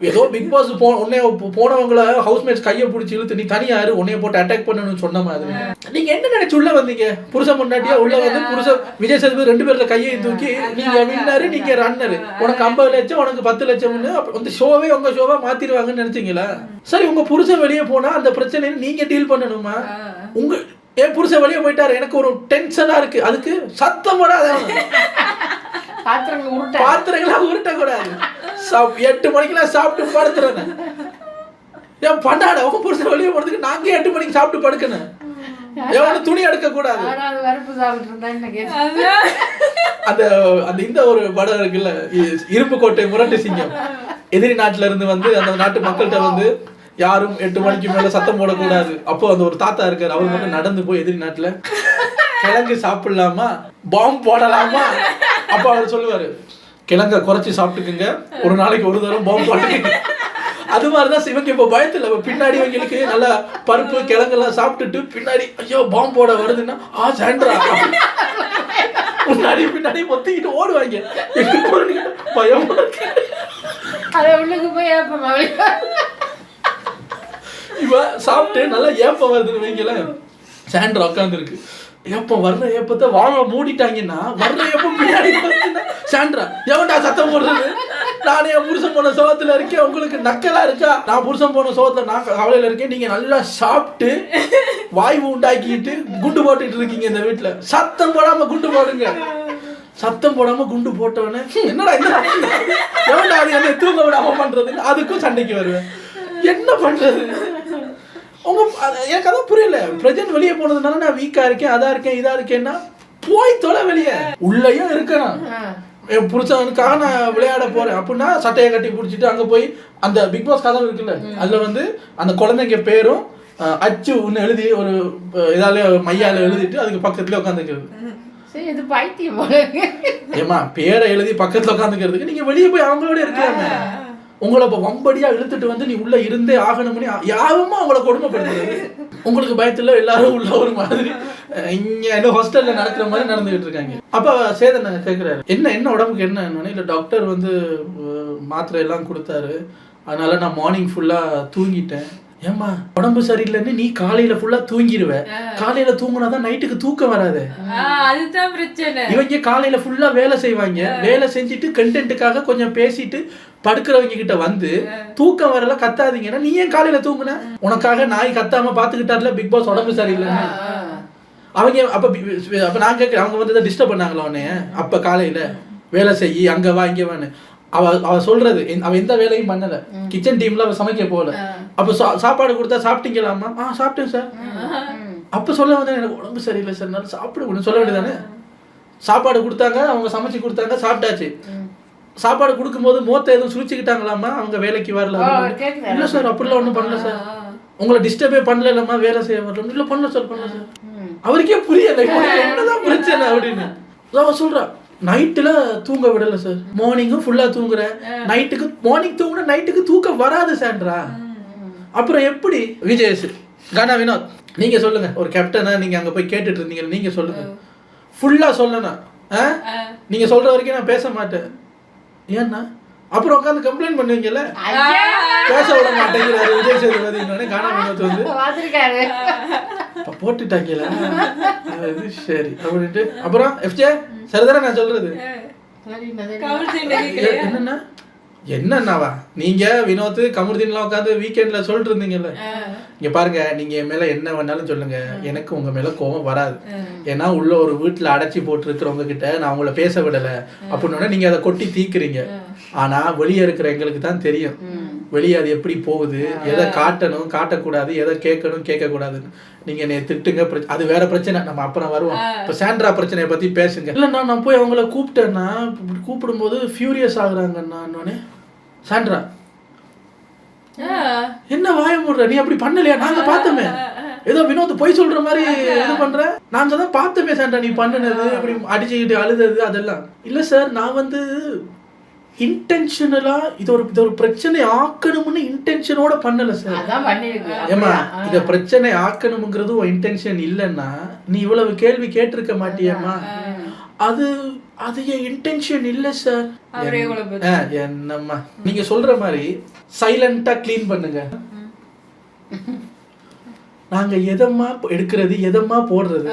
ஏதோ பிக் பாஸ் போனவங்கள ஹவுஸ்மேட்ஸ் கையை பிடிச்சி இழுத்து நீ தனியாரு உன்னைய போட்டு அட்டாக் பண்ணணும்னு சொன்ன மாதிரி நீங்க என்ன நினைச்சு உள்ள வந்தீங்க? புருஷன் முன்னாடியா உள்ள வந்து புருஷன் விஜய் சேதுபதி 2 பேர்ல கையை தூக்கி நீங்க வின்னரு நீங்க ரன்னரு, உனக்கு 50 லட்சம் உனக்கு 10 லட்சம்னு அந்த ஷோவே உங்க ஷோவா மாத்திடுவாங்கன்னு நினைச்சீங்களா? சரி, உங்க புருஷன் வெளியே போனா அந்த பிரச்சனையை நீங்க டீல் பண்ணணுமா? உங்க என் புருஷன் வெளியே போயிட்டாரு, எனக்கு ஒரு டென்ஷனா இருக்கு, அதுக்கு சத்தம் போடாத, பாத்திரங்களா உருட்டக்கூடாது, 8 மணிக்கெல்லாம் சாப்பிட்டு படுத்துறேன். ஏன் பண்ணாட உங்க புருஷன் வெளியே போறதுக்கு நாங்க 8 மணிக்கு சாப்பிட்டு படுக்கணும். எவனும் துணி எடுக்க கூடாது. அந்த அந்த இந்த ஒரு படம் இருக்குல்ல, இரும்பு கோட்டை முரட்டு சிங்கம், எதிரி நாட்டுல இருந்து வந்து அந்த நாட்டு மக்கள்கிட்ட வந்து யாரும் 8 மணிக்கு மேல சத்தம் போடக்கூடாது. அப்போ அந்த ஒரு தாத்தா இருக்காரு, அவர் மட்டும் நடந்து போய் எதிரி நாட்டுல கிழங்கு சாப்பிடலாமா பாம்பு போடலாமா, அப்ப அவர் சொல்லுவாரு கிழங்க குறைச்சி சாப்பிட்டுக்குங்க, ஒரு நாளைக்கு ஒரு தடவை பாம்பு போட்டுக்குங்க. அது மாதிரிதான் இவங்க இப்ப பயத்துல பின்னாடி இவங்களுக்கு நல்லா பருப்பு கிழங்கெல்லாம் சாப்பிட்டுட்டு பின்னாடி ஐயோ பாம்பு போட வருதுன்னா சாண்ட்ரா முன்னாடி பின்னாடி மொத்திக்கிட்டு ஓடுவாங்க. பயமா இருக்கு. இவ சாப்பிட்டு நல்லா ஏப்பம் வருதுன்னு வைங்களேன், சாண்ட்ரா உட்காந்து இருக்கு, ஏப்பம் வர்ற ஏப்பத்தை வாங்க மூடிட்டாங்கன்னா வர்ற ஏப்பம் பின்னாடி சாண்ட்ரா எவன்டா சத்தம் போடுறது? நானே என் புருஷன் போன சோகத்துல இருக்கேன், உங்களுக்கு நக்கலா இருக்கா? நான் புருஷன் போன சோகத்துல நான் கவலையில இருக்கேன், நீங்க நல்லா சாப்பிட்டு வாய்வு உண்டாக்கிட்டு குண்டு போட்டுட்டு இருக்கீங்க இந்த வீட்டுல. சத்தம் போடாம குண்டு போடுங்க. சத்தம் போடாம குண்டு போட்டவனே என்னடா எவன்டா அது என்ன தூங்க விடாம பண்றதுன்னு அதுக்கும் சண்டைக்கு வருவேன். என்ன பண்றது? உங்க எனக்கு அதான் புரியல. பிரஜன் வெளியே போனதுனால நான் வீக்கா இருக்கேன், அதா இருக்கேன், இதா இருக்கேன்னா போய் தொலை வெளியே. உள்ளயும் இருக்கணும். என் புருஷனுக்காக நான் விளையாட போறேன் அப்படின்னா சட்டையை கட்டி பிடிச்சிட்டு அங்க போய் அந்த பிக் பாஸ் கதவு இருக்குல்ல, அதுல வந்து அந்த குழந்தைங்க பேரும் அச்சு ஒன்னு எழுதி ஒரு இதால மையால எழுதிட்டு அதுக்கு பக்கத்துல உட்காந்துக்கிறது. ஏமா பேரை எழுதி பக்கத்துல உட்காந்துக்கிறதுக்கு நீங்க வெளியே போய் அவங்களோட இருக்கலாமே. உங்களை இப்ப வம்படியா இழுத்துட்டு வந்து நீ உள்ள இருந்தே ஆகணும்னு யாருமா அவங்களை கொடுமைப்படுத்துறது? உங்களுக்கு பயத்துல எல்லாரும் உள்ள ஒரு மாதிரி இங்க ஹாஸ்டல்ல நடக்கிற மாதிரி நடந்துகிட்டு இருக்காங்க. அப்ப சேதன் கேக்குறாரு, என்ன உடம்புக்கு என்ன? இல்ல டாக்டர் வந்து மாத்திரை எல்லாம் கொடுத்தாரு, அதனால நான் மார்னிங் ஃபுல்லா தூங்கிட்டேன். ஏமா உடம்பு சரியில்லைன்னு நீ காலையில ஃபுல்லா தூங்கிடுவ, காலையில தூங்குனாதான் நைட்டுக்கு தூக்கம் வராது. அதுதான் பிரச்சனை. இவங்க காலையில ஃபுல்லா வேலை செய்வாங்க, வேலை செஞ்சுட்டு கண்டென்ட்டுக்காக கொஞ்சம் பேசிட்டு படுக்கிறவங்க கிட்ட வந்து தூக்கம் வரல கத்தாதீங்கன்னா நீ ஏன் காலையில தூங்குன? உனக்காக நாய் கத்தாம பாத்துக்கிட்டாருல பிக் பாஸ் உடம்பு சரியில்லைன்னு. அவங்க அப்ப நான் கேட்கிறேன், அவங்க வந்து டிஸ்டர்ப் பண்ணாங்களா உன்னைய? அப்ப காலையில வேலை செய்யி அங்க வா இங்க வான்னு அவ சொல்றது அவ எந்த வேலையும் பண்ணல, கிச்சன் டீம்ல அவ சமைக்க போகல. அப்ப சாப்பாடு கொடுத்தா சாப்பிட்டீங்களாமா? சாப்பிட்டேன் சார். அப்ப சொல்ல வந்து எனக்கு உடம்பு சரியில்லை சார், நான் சாப்பிட சொல்ல வேண்டியதானே. சாப்பாடு கொடுத்தாங்க, அவங்க சமைச்சு கொடுத்தாங்க, சாப்பிட்டாச்சு. சாப்பாடு கொடுக்கும்போது மோத்த எதுவும் சுழிச்சுக்கிட்டாங்களாமா அவங்க வேலைக்கு வரல? இல்ல சார், அப்படிலாம் ஒன்றும் பண்ணல சார். உங்களை டிஸ்டர்பே பண்ணல இல்லம்மா, வேலை செய்ய மாட்டோம். இல்ல பண்ணல சார், பண்ணல சார். அவருக்கே புரியல என்னதான் பிரச்சனை அப்படின்னு. அவன் சொல்றா நைட்டுல தூங்க விடல சார், மார்னிங்கும் ஃபுல்லா தூங்குறேன், நைட்டுக்கு மார்னிங் தூங்குற நைட்டுக்கு தூக்கம் வராது சார்ன்றா. அப்புறம் எப்படி? விஜயேஷ், கானா, வினோத், நீங்க சொல்லுங்க. ஒரு கேப்டனா நீங்க அங்க போய் கேட்டுட்டு இருந்தீங்க, நீங்க சொல்லுங்க. ஃபுல்லா சொல்லணும். நீங்க சொல்ற வரைக்கும் நான் பேச மாட்டேன். ஏன்னா அப்புறம் உட்காந்து கம்ப்ளைண்ட் பண்ணுவீங்கல்ல, பேச விட மாட்டேங்கிறாரு விஜய் சேதுபதி. கானா வினோத் வந்து போட்டுட்டாங்கல, அது சரி அப்படின்ட்டு. அப்புறம் எஃப்ஜே சரிதானே நான் சொல்றது? என்னன்னாவா நீங்க வினோத் கமருதீன்லாம் உட்காந்து வீக்கெண்ட்ல சொல்லிட்டு இருந்தீங்கல்ல, இங்க பாருங்க, நீங்க என் மேல என்ன வேணாலும் சொல்லுங்க, எனக்கு உங்க மேல கோபம் வராது. ஏன்னா உள்ள ஒரு வீட்டுல அடைச்சி போட்டு இருக்கிறவங்க கிட்ட நான் உங்களை பேச விடல அப்படின்னு நீங்க அதை கொட்டி தீக்குறீங்க. ஆனா வெளியே இருக்கிற எங்களுக்கு தான் தெரியும் வெளியே அது எப்படி போகுது, எதை காட்டணும் காட்டக்கூடாது, எதை கேட்கணும் கேட்கக்கூடாதுன்னு. நீங்க என்னை திட்டுங்க, அது வேற பிரச்சனை, நம்ம அப்புறம் வருவோம். இப்ப சாண்ட்ரா பிரச்சனையை பத்தி பேசுங்க. இல்லைண்ணா நான் போய் அவங்கள கூப்பிட்டேன்னா, கூப்பிடும்போது ஃபியூரியஸ் ஆகுறாங்கண்ணா. சாண்ட்ரா என்ன வாய மூடுற, நீ அப்படி பண்ணலையா? நாங்க பார்த்தோமே, ஏதோ வினோத் போய் சொல்ற மாதிரி இது பண்ற, நாங்க தான் பார்த்தோமே சாண்ட்ரா நீ பண்ணுனது, அப்படி அடிச்சுக்கிட்டு அழுதது அதெல்லாம். இல்ல சார், நான் வந்து இன்டென்ஷனலா இது ஒரு பிரச்சனை ஆக்கணும்னு இன்டென்ஷனோட பண்ணல சார். ஏமா இத பிரச்சனை ஆக்கணும்ங்கிறது ஒரு இன்டென்ஷன் இல்லைன்னா நீ இவ்வளவு கேள்வி கேட்டிருக்க மாட்டியம்மா. அது என் இன்டென்ஷன் இல்ல சார். என்னம்மா நீங்க சொல்ற மாதிரி சைலண்டா கிளீன் பண்ணுங்க. நாங்க எதம்மா எடுக்கிறது, எதம்மா போடுறது,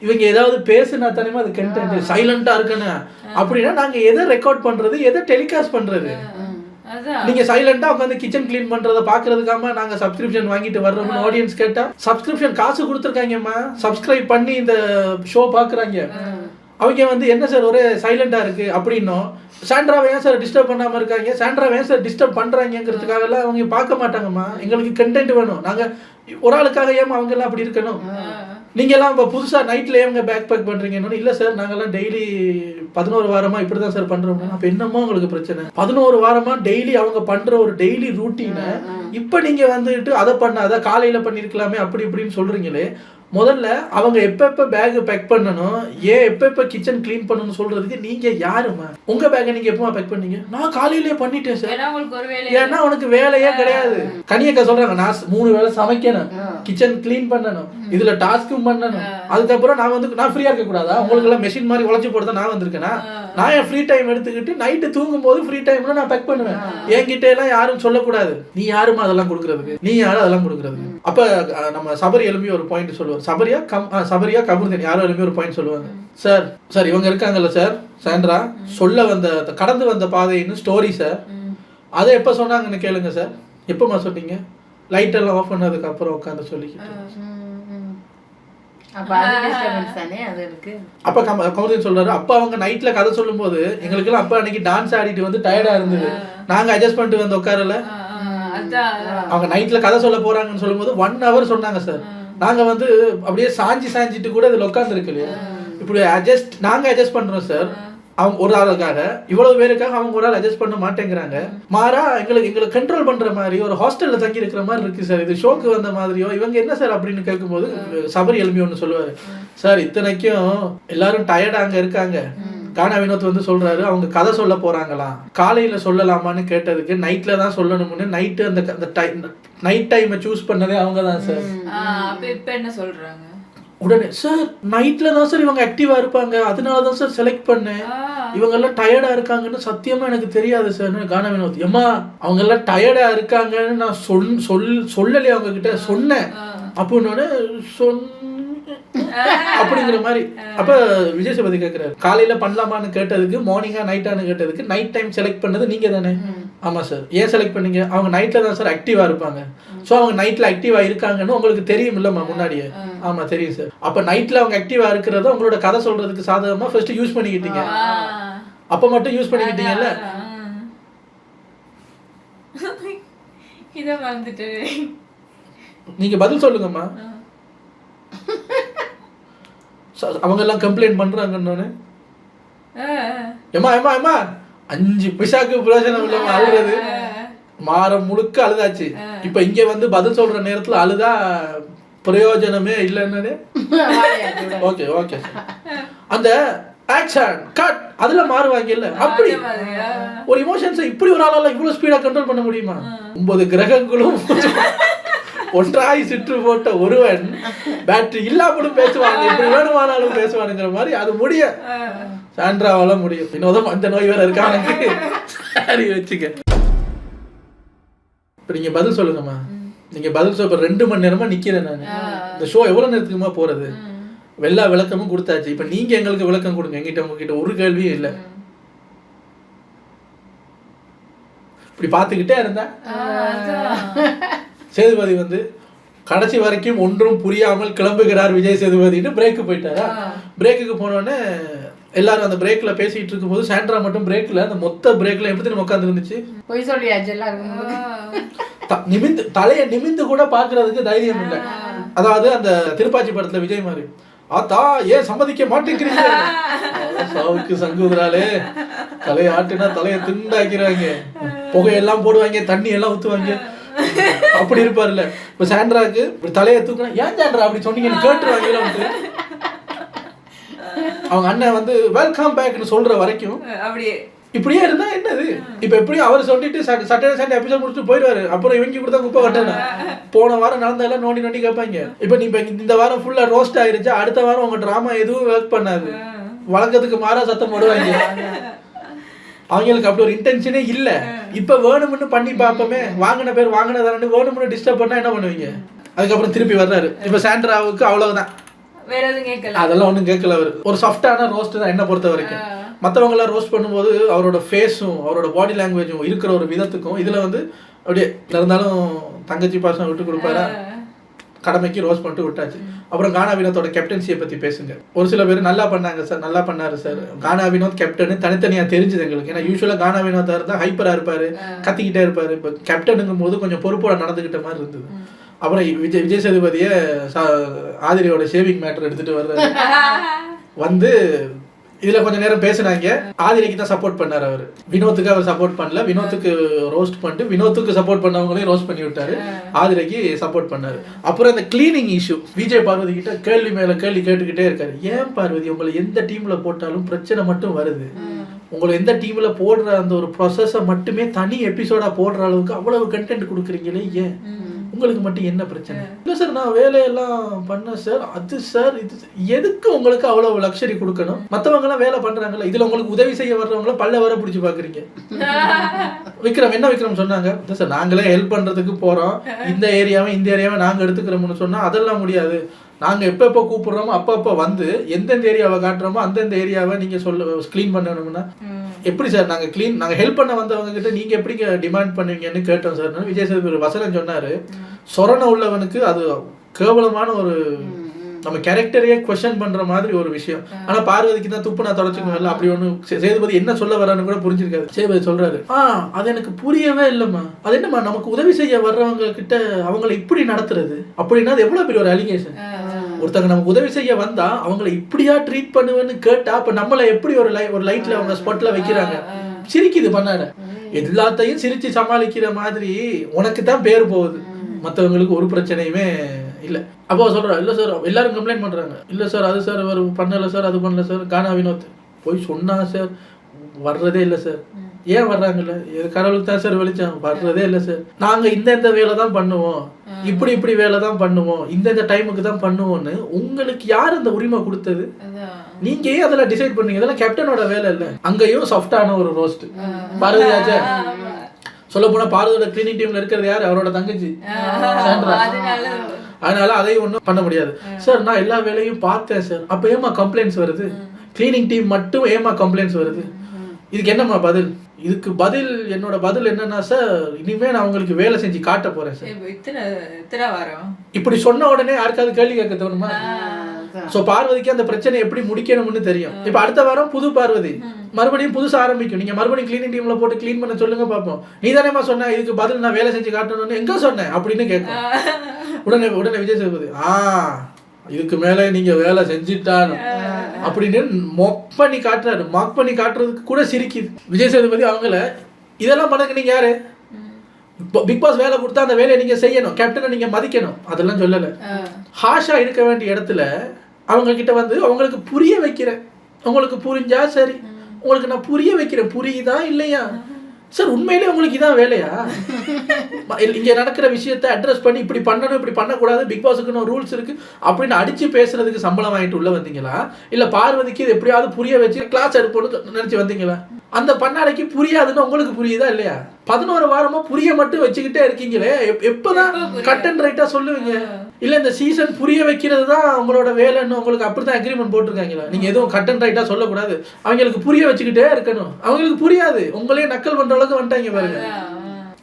இவங்க ஏதாவது பேசுனா தானே அது கண்டென்ட். சைலண்டா இருக்கணும் அப்படின்னா நாங்க எதை ரெக்கார்ட் பண்றது, எதை டெலிகாஸ்ட் பண்றது? நீங்க சைலண்டா உட்காந்து கிச்சன் கிளீன் பண்றத பாக்குறதுக்காம நாங்க சப்ஸ்கிரிப்ஷன் வாங்கிட்டு வர்றோம்னு ஆடியன்ஸ் கேட்டா, சப்ஸ்கிரிப்ஷன் காசு கொடுத்துருக்காங்கம்மா, சப்ஸ்கிரைப் பண்ணி இந்த ஷோ பாக்குறாங்க. அவங்க வந்து என்ன சார் ஒரே சைலண்டா இருக்கு அப்படின்னும், சாண்ட்ராவை ஏன் சார் டிஸ்டர்ப் பண்ணாம இருக்காங்க, சாண்ட்ராவை ஏன் சார் டிஸ்டர்ப் பண்றாங்கிறதுக்காக எல்லாம் அவங்க பார்க்க மாட்டாங்கம்மா. எங்களுக்கு கண்டென்ட் வேணும். நாங்க ஒரு ஆளுக்காக ஏமா அவங்க எல்லாம் அப்படி இருக்கணும்? நீங்க எல்லாம் இப்போ புதுசா நைட்ல ஏங்க பேக் பேக் பண்றீங்கன்னு. இல்ல சார், நாங்கெல்லாம் டெய்லி 11 வாரமா இப்படிதான் சார் பண்றோம். அப்ப என்னமோ உங்களுக்கு பிரச்சனை? 11 வாரமா டெய்லி அவங்க பண்ற ஒரு டெய்லி ரூட்டீனை இப்ப நீங்க வந்துட்டு அதை பண்ணாத, காலையில பண்ணிருக்கலாமே அப்படி இப்படின்னு சொல்றீங்களே. முதல்ல அவங்க எப்ப பேக் பேக் பண்ணணும், ஏன் எப்ப கிச்சன் கிளீன் பண்ணணும்னு சொல்றதுக்கு நீங்க யாருமா? உங்க பேக்கை நீங்க எப்பமா பேக் பண்ணீங்க? நான் காலையிலேயே பண்ணிட்டேன் சார். ஏன்னா உனக்கு வேலையே கிடையாது. கனியக்கா சொல்றாங்க, நான் 3 வேளை சமைக்கணும், கிச்சன் கிளீன் பண்ணணும், இதுல டாஸ்க்கும் பண்ணணும். அதுக்கப்புறம் நான் ஃப்ரீயா இருக்க கூடாதா? உங்களுக்கு எல்லாம் மெஷின் மாதிரி உழைச்சு போட்டு நான் வந்திருக்கேனா? நான் என் ஃப்ரீ டைம் எடுத்துக்கிட்டு நைட்டு தூங்கும் போது ஃப்ரீ டைம்ல நான் பேக் பண்ணுவேன். என்கிட்ட எல்லாம் யாரும் சொல்லக்கூடாது, நீ யாருமா அதெல்லாம் கொடுக்கறதுக்கு, நீ யாரும் அதெல்லாம் கொடுக்கறதுக்கு. அப்ப நம்ம சபரி எழுப்பி ஒரு பாயிண்ட் சொல்லுவார். சபரியா கமருதீன் யாரோ எழுப்பி ஒரு பாயிண்ட் சொல்லுவாங்க. சார் இவங்க இருக்காங்கல்ல சார், சாண்ட்ரா சொல்ல வந்த கடந்து வந்த பாதைன்னு ஸ்டோரி சார், அதை எப்ப சொன்னாங்கன்னு கேளுங்க சார். எப்பமா சொன்னீங்க? லைட் எல்லாம் ஆஃப் பண்ணதுக்கு அப்புறம் உட்காந்து சொல்லிக்கிட்டு. அப்ப கமருதீன் சொல்றாரு, அப்ப அவங்க நைட்ல கதை சொல்லும் போது எங்களுக்கு எல்லாம் அப்ப அன்னைக்கு டான்ஸ் ஆடிட்டு வந்து டயர்டா இருந்தது, நாங்க அட்ஜஸ்ட் பண்ணிட்டு வந்து உட்காரல. அவங்க நைட்ல கதை சொல்ல போறாங்கன்னு சொல்லும் போது 1 hour சொன்னாங்க சார். நாங்க வந்து அப்படியே சாஞ்சிட்டு கூட இதுல உட்கார்ந்து இருக்கு இல்லையா, இப்படி நாங்க அட்ஜஸ்ட் பண்றோம் சார். அவங்க ஒரு ஆளுக்காக, இவ்வளவு பேருக்காக அவங்க ஒரு ஆள் அட்ஜஸ்ட் பண்ண மாட்டேங்கிறாங்க. மாறா எங்களுக்கு கண்ட்ரோல் பண்ற மாதிரி ஒரு ஹாஸ்டல்ல தங்கி இருக்கிற மாதிரி இருக்கு சார். இது ஷோக்கு வந்த மாதிரியோ இவங்க என்ன சார் அப்படின்னு கேட்கும்போது சபரி எழுப்பி ஒன்று சொல்லுவாரு. சார் இத்தனைக்கும் எல்லாரும் டயர்டா அங்க இருக்காங்க. கானா வினோத் வந்து சொல்றாரு, அவங்க கதை சொல்ல போறாங்களாம், காலையில சொல்லலாமான்னு கேட்டதுக்கு நைட்ல தான் சொல்லணும்னு நைட்டு அந்த நைட் டைமை சூஸ் பண்ணதே அவங்க தான் சார். இப்ப என்ன சொல்றாங்க? உடனே சார் நைட்ல தான் சார் இவங்க ஆக்டிவா இருப்பாங்க, அதனாலதான் சார் செலக்ட் பண்ணேன், இவங்க எல்லாம் டயர்டா இருக்காங்கன்னு சத்தியமா எனக்கு தெரியாது சார். கானா வினோத், ஏமா அவங்க எல்லாம் டயர்டா இருக்காங்கன்னு நான் சொல்லலையே அவங்க கிட்ட, சொன்னேன் அப்படின்னு அப்படிங்கிற மாதிரி. அப்ப விஜய் சேதுபதி கேட்கிறாரு, காலையில பண்ணலாமான்னு கேட்டதுக்கு மார்னிங்கா நைட்டானு கேட்டதுக்கு நைட் டைம் செலக்ட் பண்ணது நீங்க தானே? ஆமா சார். ஏன் செலக்ட் பண்ணீங்க? அவங்க நைட்ல தான் சார் ஆக்டிவா இருப்பாங்க. சோ அவங்க நைட்ல ஆக்டிவா இருக்காங்கன்னு உங்களுக்கு தெரியும் இல்லம்மா முன்னாடியே? ஆமா தெரியும் சார். அப்ப நைட்ல அவங்க ஆக்டிவா இருக்கிறத உங்களோட கதை சொல்றதுக்கு சாதகமா ஃபர்ஸ்ட் யூஸ் பண்ணிக்கிட்டீங்க. அப்ப மட்டும் யூஸ் பண்ணிக்கிட்டீங்கல்ல. இத மறந்துட்டு நீங்க பதில் சொல்லுங்கம்மா. அவங்க எல்லாம் கம்ப்ளைண்ட் பண்றாங்கன்னு ஏமா ஏமா ஏமா 5 பைசாக்கு பிரயோஜனம் இல்லாம அழுறது மாறம் முழுக்க அழுதாச்சு. இப்ப இங்க வந்து பதில் சொல்ற நேரத்துல அழுதா பிரயோஜனமே இல்லைன்னு. ஓகே ஓகே அந்த ஆக்ஷன் கட் அதுல மாறுவாங்க இல்ல. அப்படி ஒரு இமோஷன்ஸை இப்படி ஒரு ஆளால இவ்வளவு ஸ்பீடா கண்ட்ரோல் பண்ண முடியுமா? 9 கிரகங்களும் ஒன்றாய் சுற்று போட்ட ஒருவன் பேட்டரி இல்லாமலும் பேசுவாங்க, எப்படி வேணுமானாலும் பேசுவானுங்கிற மாதிரி அது முடியும். சாண்ட்ராவால முடியும். வினோதம் அந்த நோய் வேற இருக்கா எனக்கு. சரி வச்சுக்க. இப்ப நீங்க பதில் சொல்லுங்கம்மா. நீங்க பதில் சொல்ல 2 மணி நேரமா நிக்கிறேன் நான். இந்த ஷோ எவ்வளவு நேரத்துக்குமா போறது? எல்லா விளக்கமும் கொடுத்தாச்சு. இப்ப நீங்க எங்களுக்கு விளக்கம் கொடுங்க. எங்கிட்ட உங்ககிட்ட ஒரு கேள்வியும் இல்ல. இப்படி பாத்துக்கிட்டே இருந்தா சேதுபதி வந்து கடைசி வரைக்கும் ஒன்றும் புரியாமல் கிளம்புகிறார் விஜய் சேதுபதினு பிரேக்கு போயிட்டாரா. பிரேக்குக்கு போனோடனே எல்லாரும் அந்த பிரேக்ல பேசிட்டு இருக்கும் போது சாண்ட்ரா மட்டும் பிரேக்ல அந்த மொத்த பிரேக்ல எப்படி நம்ம உட்கார்ந்து இருந்துச்சு. போய் சொல்லியாச்சு எல்லாருக்கும். நிமிந்து தலையை நிமிந்து கூட பாக்குறதுக்கு தைரியம் இல்லை. அதாவது அந்த திருப்பாச்சி படத்துல விஜய் மாதிரி ஆத்தா ஏன் சம்மதிக்க மாட்டேங்கிறீங்க சாவுக்கு சங்குதுராலே தலையை ஆட்டுனா தலையை துண்டாக்கிறாங்க, புகையெல்லாம் போடுவாங்க, தண்ணி எல்லாம் ஊத்துவாங்க, அப்படி இருப்பாருல்ல. இப்ப சாண்ட்ராக்கு தலையை தூக்குனா ஏன் சாண்ட்ரா அப்படி சொன்னீங்கன்னு கேட்டுருவாங்க. அவங்க அண்ணன் வந்து வெல்கம் பேக்னு சொல்ற வரைக்கும் அப்படியே இப்படியே இருந்தா என்னது. இப்ப எப்படியும் அவர் சொல்லிட்டு சாட்டர்டே சண்டே எபிசோட் முடிச்சுட்டு போயிடுவாரு. அப்புறம் இவங்க கூட தான் குப்பை கட்டணும். போன வாரம் நடந்ததெல்லாம் நோண்டி நோண்டி கேட்பாங்க. இப்ப நீ இந்த வாரம் ஃபுல்லா ரோஸ்ட் ஆயிருச்சு, அடுத்த வாரம் உங்க டிராமா எதுவும் ஒர்க் பண்ணாது, வழக்கத்துக்கு மாறா சத்தம் போடுவாங்க. அவங்களுக்கு அப்படி ஒரு இன்டென்ஷனே இல்ல. இப்ப வேணும்னு பண்ணி பார்ப்போமே, வாங்கின பேர் வாங்கினதானு வேணும்னு டிஸ்டர்ப் பண்ணா என்ன பண்ணுவீங்க? அதுக்கப்புறம் திருப்பி வர்றாரு. இப்ப சாண்ட்ராவுக்கு அவ்வளவுதான், வேற எதுவும் கேட்கல. அதெல்லாம் ஒன்றும் கேட்கல. அவர் ஒரு சாஃப்டான ரோஸ்ட் தான் என்ன பொறுத்த வரைக்கும். மற்றவங்களாம் ரோஸ்ட் பண்ணும்போது அவரோட ஃபேஸும் அவரோட பாடி லாங்குவேஜும் இருக்கிற ஒரு விதத்துக்கும் இதில் வந்து அப்படியே இருந்தாலும் தங்கச்சி பாசம் விட்டு கொடுப்பாரா, கடமைக்கு ரோஸ்ட் பண்ணிட்டு விட்டாச்சு. அப்புறம் கானா வினோத்தோட கேப்டன்சியை பற்றி பேசுங்க. ஒரு சில பேர் நல்லா பண்ணாங்க சார், நல்லா பண்ணாரு சார். கானா வினோத் கேப்டன் தனித்தனியாக தெரிஞ்சுது எங்களுக்கு. ஏன்னா யூஸ்வலாக கானா வினோத்தா இருந்தால் ஹைப்பராக இருப்பார், கத்திக்கிட்டே இருப்பார். இப்போ கேப்டனுங்கும் போது கொஞ்சம் பொறுப்போட நடந்துக்கிட்ட மாதிரி இருந்தது. அப்புறம் விஜய் சேதுபதியை ஆதிரியோட ஷேவிங் மேட்டர் எடுத்துட்டு வர்றாரு. வந்து இதுல கொஞ்ச நேரம் பேசினாங்க. ஆதிரைக்கு தான் சப்போர்ட் பண்ணாரு அவரு, வினோத்துக்கு அவர் சப்போர்ட் பண்ணல. வினோத்துக்கு ரோஸ்ட் பண்ணிட்டு வினோத்துக்கு சப்போர்ட் பண்ணவங்களையும் ரோஸ்ட் பண்ணி விட்டாரு, ஆதிரைக்கு சப்போர்ட் பண்ணாரு. அப்புறம் இந்த கிளீனிங் இஷ்யூ விஜய் பார்வதி கிட்ட கேள்வி மேல கேள்வி கேட்டுக்கிட்டே இருக்காரு. ஏன் பார்வதி உங்களை எந்த டீம்ல போட்டாலும் பிரச்சனை மட்டும் வருது, உங்களை எந்த டீம்ல போடுற அந்த ஒரு ப்ராசஸை மட்டுமே தனி எபிசோடா போடுற அளவுக்கு அவ்வளவு கண்டென்ட் கொடுக்குறீங்களே, ஏன் உங்களுக்கு மட்டும் என்ன பிரச்சனை? இல்லை சார் நான் வேலையெல்லாம் பண்ணேன் சார், அது சார் இது எதுக்கு உங்களுக்கு அவ்வளவு லக்ஸரி கொடுக்கணும்? மற்றவங்க எல்லாம் வேலை பண்றாங்கல்ல, இதுல உங்களுக்கு உதவி செய்ய வர்றவங்கள பல்ல வர பிடிச்சி பாக்குறீங்க. விக்ரம் என்ன விக்ரம் சொன்னாங்க, சார் நாங்களே ஹெல்ப் பண்றதுக்கு போறோம், இந்த ஏரியாவை நாங்க எடுத்துக்கிறோம்னு சொன்னா அதெல்லாம் முடியாது. நாங்க எப்ப கூப்பிடுறோமோ அப்பப்ப வந்து எந்தெந்த ஏரியாவை காட்டுறோமோ அந்தந்த ஏரியாவை நீங்க கிளீன் பண்ணணும்னா எப்படி சார் நாங்க ஹெல்ப் பண்ண வந்தவங்க கிட்ட நீங்க எப்படி டிமாண்ட் பண்ணுவீங்கன்னு கேட்டோம் சார். விஜய் சேதுபதி வசனம் சொன்னாரு, சொரண உள்ளவனுக்கு அது கேவலமான ஒரு நம்ம கேரக்டரையே குவெஸ்சன் பண்ற மாதிரி ஒரு விஷயம். ஆனா பார்வதிக்கு தான் துப்பு நான் தொடச்சுக்கல அப்படி ஒண்ணு. சேதுபதி என்ன சொல்ல வரான்னு கூட புரிஞ்சிருக்காரு. சேதுபதி சொல்றாரு, அது எனக்கு புரியவே இல்லைம்மா, அது என்னம்மா நமக்கு உதவி செய்ய வர்றவங்க கிட்ட அவங்களை இப்படி நடத்துறது அப்படின்னா அது எவ்வளவு பெரிய ஒரு அலிகேஷன். ஒருத்தங்க நமக்கு உதவி செய்ய வந்தா அவங்களை இப்படியா ட்ரீட் பண்ணுவேன்னு கேட்டா அப்ப நம்மள எப்படி ஒரு லைட்ல அவங்க ஸ்பாட்ல வைக்கிறாங்க. சிரிக்குது பண்ணாட, எல்லாத்தையும் சிரிச்சு சமாளிக்கிற மாதிரி உனக்கு தான் பேர் போகுது, மற்றவங்களுக்கு ஒரு பிரச்சனையுமே இல்லை. அப்போ சொல்றா, இல்லை சார் எல்லாரும் கம்ப்ளைண்ட் பண்றாங்க, இல்லை சார் அது சார் அவர் பண்ணல சார், அது பண்ணல சார். கானா வினோத் போய் சொன்னா சார் வர்றதே இல்லை சார். ஏன் வர்றாங்கல்ல, கடவுளுக்கு தான் சார் வெளிச்சம், வர்றதே இல்லை சார். நாங்க இந்த வேலை தான் பண்ணுவோம், இப்படி வேலை தான் பண்ணுவோம், இந்த டைமுக்கு தான் பண்ணுவோம்னு உங்களுக்கு யார் அந்த உரிமை கொடுத்தது? நீங்க ஏன் அதெல்லாம் டிசைட் பண்ணீங்க? இதெல்லாம் கேப்டனோட வேலை இல்லை. அங்கேயும் சாஃப்டான ஒரு ரோஸ்ட். பார்வதியாச்சா சொல்ல போனா பார்வதியோட கிளீனிங் டீம்ல இருக்கிறது யாரு? அவரோட தங்கச்சி. அதனால அதையும் ஒன்றும் பண்ண முடியாது. சார் நான் எல்லா வேலையும் பார்த்தேன் சார், அப்ப ஏமா கம்ப்ளைண்ட்ஸ் வருது? கிளீனிங் டீம் மட்டும் ஏமா கம்ப்ளைண்ட்ஸ் வருது? இதுக்கு என்னம்மா பதில்? இதுக்கு பதில் என்னோட பதில் என்னன்னா சார், இனிமே நான் உங்களுக்கு வேலை செஞ்சு காட்ட போறேன் சார். இப்படி சொன்ன உடனே யாருக்காவது கேள்வி கேட்க தோணுமா? சோ பார்வதிக்கு அந்த பிரச்சனை எப்படி முடிக்கணும்னு தெரியும். இப்ப அடுத்த வாரம் புது பார்வதி மறுபடியும் புதுசா ஆரம்பிக்கும். நீங்க மறுபடியும் கிளீனிங் டீம்ல போட்டு கிளீன் பண்ண சொல்லுங்க பாப்போம். நீ தானேமா சொன்ன இதுக்கு பதில் நான் வேலை செஞ்சு காட்டணும்னு, எங்க சொன்னேன் அப்படின்னு கேட்கும். உடனே விஜய் சேதுபதி இதுக்கு மேல நீங்க வேலை செஞ்சுட்டானு அப்படின்னு மாக் பண்ணி காட்டுறதுக்கு கூட சிரிக்குது விஜய் சேதுபதி. அவங்கள இதெல்லாம் பண்ணக்கு நீங்க யாரு? பிக் பாஸ் வேலை கொடுத்தா அந்த வேலையை நீங்க செய்யணும், கேப்டனை நீங்க மதிக்கணும், அதெல்லாம் சொல்லல. ஹாஷா இருக்க வேண்டிய இடத்துல அவங்க கிட்ட வந்து அவங்களுக்கு புரிய வைக்கிறேன், உங்களுக்கு புரிஞ்சா சரி, உங்களுக்கு நான் புரிய வைக்கிறேன், புரியுதா இல்லையா சார், உண்மையிலே உங்களுக்கு இதான் வேலையா? இங்க நடக்கிற விஷயத்தை அட்ரஸ் பண்ணி இப்படி பண்ணணும் இப்படி பண்ணக்கூடாது, பிக் பாஸுக்குன்னு ரூல்ஸ் இருக்கு அப்படின்னு அடிச்சு பேசுறதுக்கு சம்பளம் வாங்கிட்டு உள்ள வந்தீங்களா, இல்ல பார்வதிக்கு இது எப்படியாவது புரிய வச்சு கிளாஸ் எடுப்போம்னு நினைச்சு வந்தீங்களா? அந்த பண்ணாடைக்கு புரியாதுன்னு உங்களுக்கு புரியுதா இல்லையா? 11 வாரமா புரிய மட்டும் வச்சுக்கிட்டே இருக்கீங்களே, எப்பதான் கட் அண்ட் ரைட்டா சொல்லுவீங்க? இல்ல இந்த சீசன் புரிய வைக்கிறது தான் உங்களோட வேலைன்னு உங்களுக்கு அப்படிதான் அக்ரிமெண்ட் போட்டிருக்காங்களா? நீங்க எதுவும் கட் அண்ட் ரைட்டா சொல்லக்கூடாது, அவங்களுக்கு புரிய வச்சுக்கிட்டே இருக்கணும். அவங்களுக்கு புரியாது, உங்களே நக்கல் பண்ற அளவுக்கு வந்துட்டாங்க பாருங்க.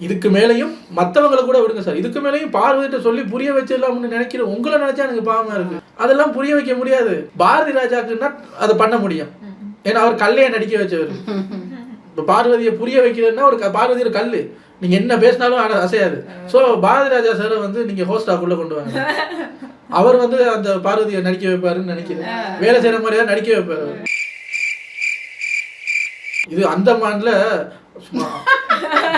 இதுக்கு மேலையும் மற்றவங்களை கூட விடுங்க சார், இதுக்கு மேலையும் பார்வதிட்ட சொல்லி புரிய வச்சிடலாம்னு நினைக்கிறேன். உங்களை நினைச்சா எனக்கு பாவமா இருக்கு. அதெல்லாம் புரிய வைக்க முடியாது. பாரதி ராஜாக்குன்னா அதை பண்ண முடியும், ஏன்னா அவர் கல்லையை நடிக்க வச்சவர். இப்போ பார்வதியை புரிய வைக்கிறதுன்னா ஒரு பார்வதி ஒரு கல், நீங்க என்ன பேசினாலும் அசையாது. ஸோ பாரதி ராஜா சாரை வந்து நீங்க ஹோஸ்டாக்குள்ள கொண்டு வாங்க. அவர் வந்து அந்த பார்வதியை நடிக்க வைப்பாருன்னு நினைக்கிறேன், வேலை செய்யற மாதிரியா நடிக்க வைப்பாரு. இது அந்தமான்ல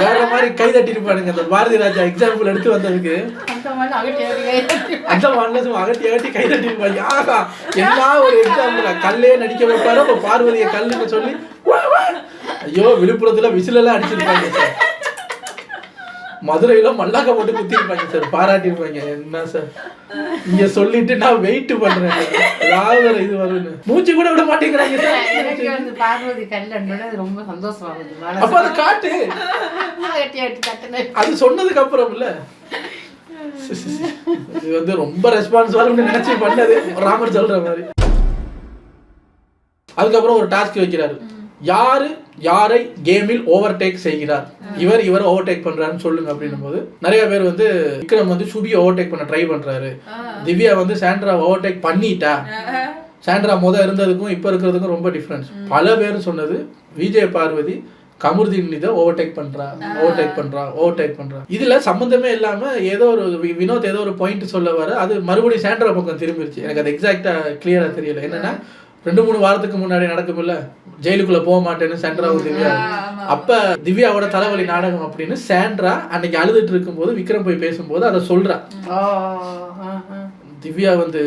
வேற மாதிரி கை தட்டி இருப்பானுங்க. அந்த பாரதி ராஜா எக்ஸாம்பிள் எடுத்து வந்ததுக்கு அந்தமான்ல அகட்டி கை தட்டி இருப்பாங்க. எல்லா ஒரு எக்ஸாம்பிள் கல்லே நடிக்க வைப்பாரு, அப்ப பார்வதியை கல்லுன்னு சொல்லி ஐயோ விழுப்புரத்துல விசில் எல்லாம் அடிச்சிருப்பாங்க சார், மதுரையில மல்லாக்க போட்டு குத்திருப்பாங்க சார், பாராட்டிருப்பாங்க. என்ன சார் இங்க சொல்லிட்டு நான் வெயிட் பண்றேன், ஏதாவது இது வரும்னு மூச்சு கூட விட மாட்டேங்கிறாங்க சார். பார்வதி கல்ல ரொம்ப சந்தோஷமாகுது. அப்ப அதை காட்டு, அது சொன்னதுக்கு அப்புறம் இல்ல இது வந்து ரொம்ப ரெஸ்பான்சிபிள் நினைச்சு பண்ணது ராமர் சொல்ற மாதிரி. அதுக்கப்புறம் ஒரு டாஸ்க் வைக்கிறாரு, யாரு யாரை கேமில் ஓவர்டேக் செய்கிறார், இவர் ஓவர்டேக் பண்றாருன்னு சொல்லுங்க அப்படின்னும் போது நிறைய பேர் வந்து விக்ரம் வந்து சுபியை ஓவர்டேக் பண்ண ட்ரை பண்றாரு, திவ்யா வந்து சாண்ட்ரா ஓவர்டேக் பண்ணிட்டா, சாண்ட்ரா இருந்ததுக்கும் இப்ப இருக்கிறதுக்கும் ரொம்ப டிஃபரன்ஸ். பல பேர் சொன்னது விஜய் பார்வதி கமருதீன் இதை ஓவர்டேக் பண்றா. இதுல சம்பந்தமே இல்லாம ஏதோ ஒரு வினோத் ஏதோ ஒரு பாயிண்ட் சொல்ல வர அது மறுபடியும் சாண்ட்ரா பக்கம் திரும்பிடுச்சு. எனக்கு அது எக்ஸாக்டா கிளியரா தெரியல. என்னன்னா 2-3 வாரத்துக்கு முன்னாடி நடக்கும்ல ஜெயிலுக்குள்ள போக மாட்டேன்னு சாண்ட்ராவும் திவ்யா, அப்ப திவ்யாவோட தலைவலி நாடகம் அப்படின்னு சாண்ட்ரா அன்னைக்கு அழுதுட்டு இருக்கும் போது விக்ரம் போய் பேசும்போது அதை சொல்றா. திவ்யா வந்து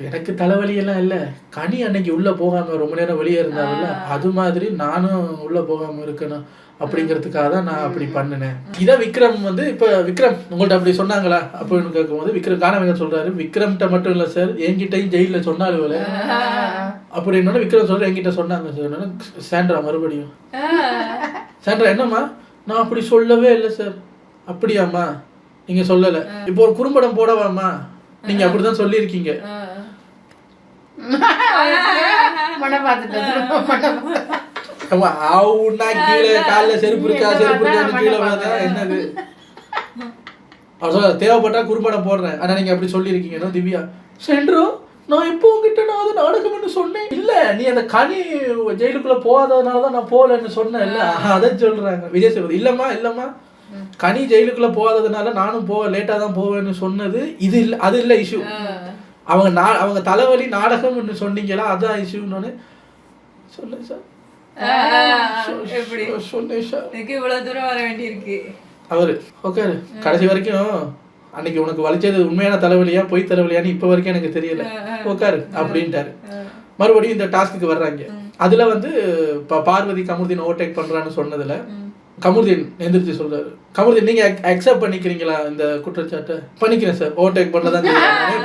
எனக்கு தலைவலி எல்லாம் இல்ல, கனி அன்னைக்கு உள்ள போகாம ரொம்ப நேரம் வெளியே இருந்தாங்கல்ல, அது மாதிரி நானும் உள்ள போகாம இருக்கணும் அப்படிங்கிறதுக்காக தான் நான் அப்படி பண்ணினேன். இதை விக்ரம் வந்து இப்ப விக்ரம் உங்கள்ட்ட அப்படி சொன்னாங்களா அப்படின்னு கேட்கும் போது விக்ரம் காணவங்க சொல்றாரு, விக்ரம்கிட்ட மட்டும் இல்ல சார் என்கிட்டையும் ஜெயில சொன்னாலும் அப்படின்னு விக்ரம் சொல்ற என்கிட்ட சொன்னாங்க சார். சாண்ட்ரா மறுபடியும் சாண்ட்ரா என்னம்மா நான் அப்படி சொல்லவே இல்லை சார். அப்படியாம்மா நீங்க சொல்லல, இப்போ ஒரு குறும்படம் போடவாமா, நீங்க அப்படிதான் சொல்லியிருக்கீங்க. செருப்பு இருக்கா கீழே என்னது தேவைப்பட்டா குறும்படம் போடுறேன், ஆனா நீங்க அப்படி சொல்லியிருக்கீங்க. திவ்யா சென்று நான் இப்போ உங்ககிட்ட நான் அதை நாடகம்னு சொன்னேன் இல்ல, நீ அந்த கனி ஜெயிலுக்குள்ள போகாததுனாலதான் நான் போகலன்னு சொன்னேன் இல்ல, அதை சொல்றாங்க விஜய் சேதுபதி. இல்லம்மா கனி ஜெயிலுக்குள்ள போகாததுனால நானும் லேட்டா தான் போவேன்னு சொன்னது இது இல்ல, அது இல்ல இஷ்யூ. அவங்க தலைவலி நாடகம்னு சொன்னீங்களா அதான் இஷ்யூன்னு சொன்னேன் சார். இவ்வளவு தூரம் வர வேண்டியிருக்கு. அவரு ஓகே கடைசி வரைக்கும் அன்னைக்கு உனக்கு வலிச்சது உண்மையான தலைவலியா பொய் தலைவலியான்னு இப்ப வரைக்கும் எனக்கு தெரியல, உட்காரு அப்படின்ட்டாரு. மறுபடியும் இந்த டாஸ்க்கு வர்றாங்க. அதுல வந்து பார்வதி கமருதீன் ஓவர்டேக் பண்றான்னு சொன்னதுல கமருதீன் எந்திரிச்சு சொல்றாரு, கமருதீன் நீங்க அக்செப்ட் பண்ணிக்கிறீங்களா இந்த குற்றச்சாட்டை? பண்ணிக்கிறேன் சார், ஓவர்டேக் பண்ணதான்.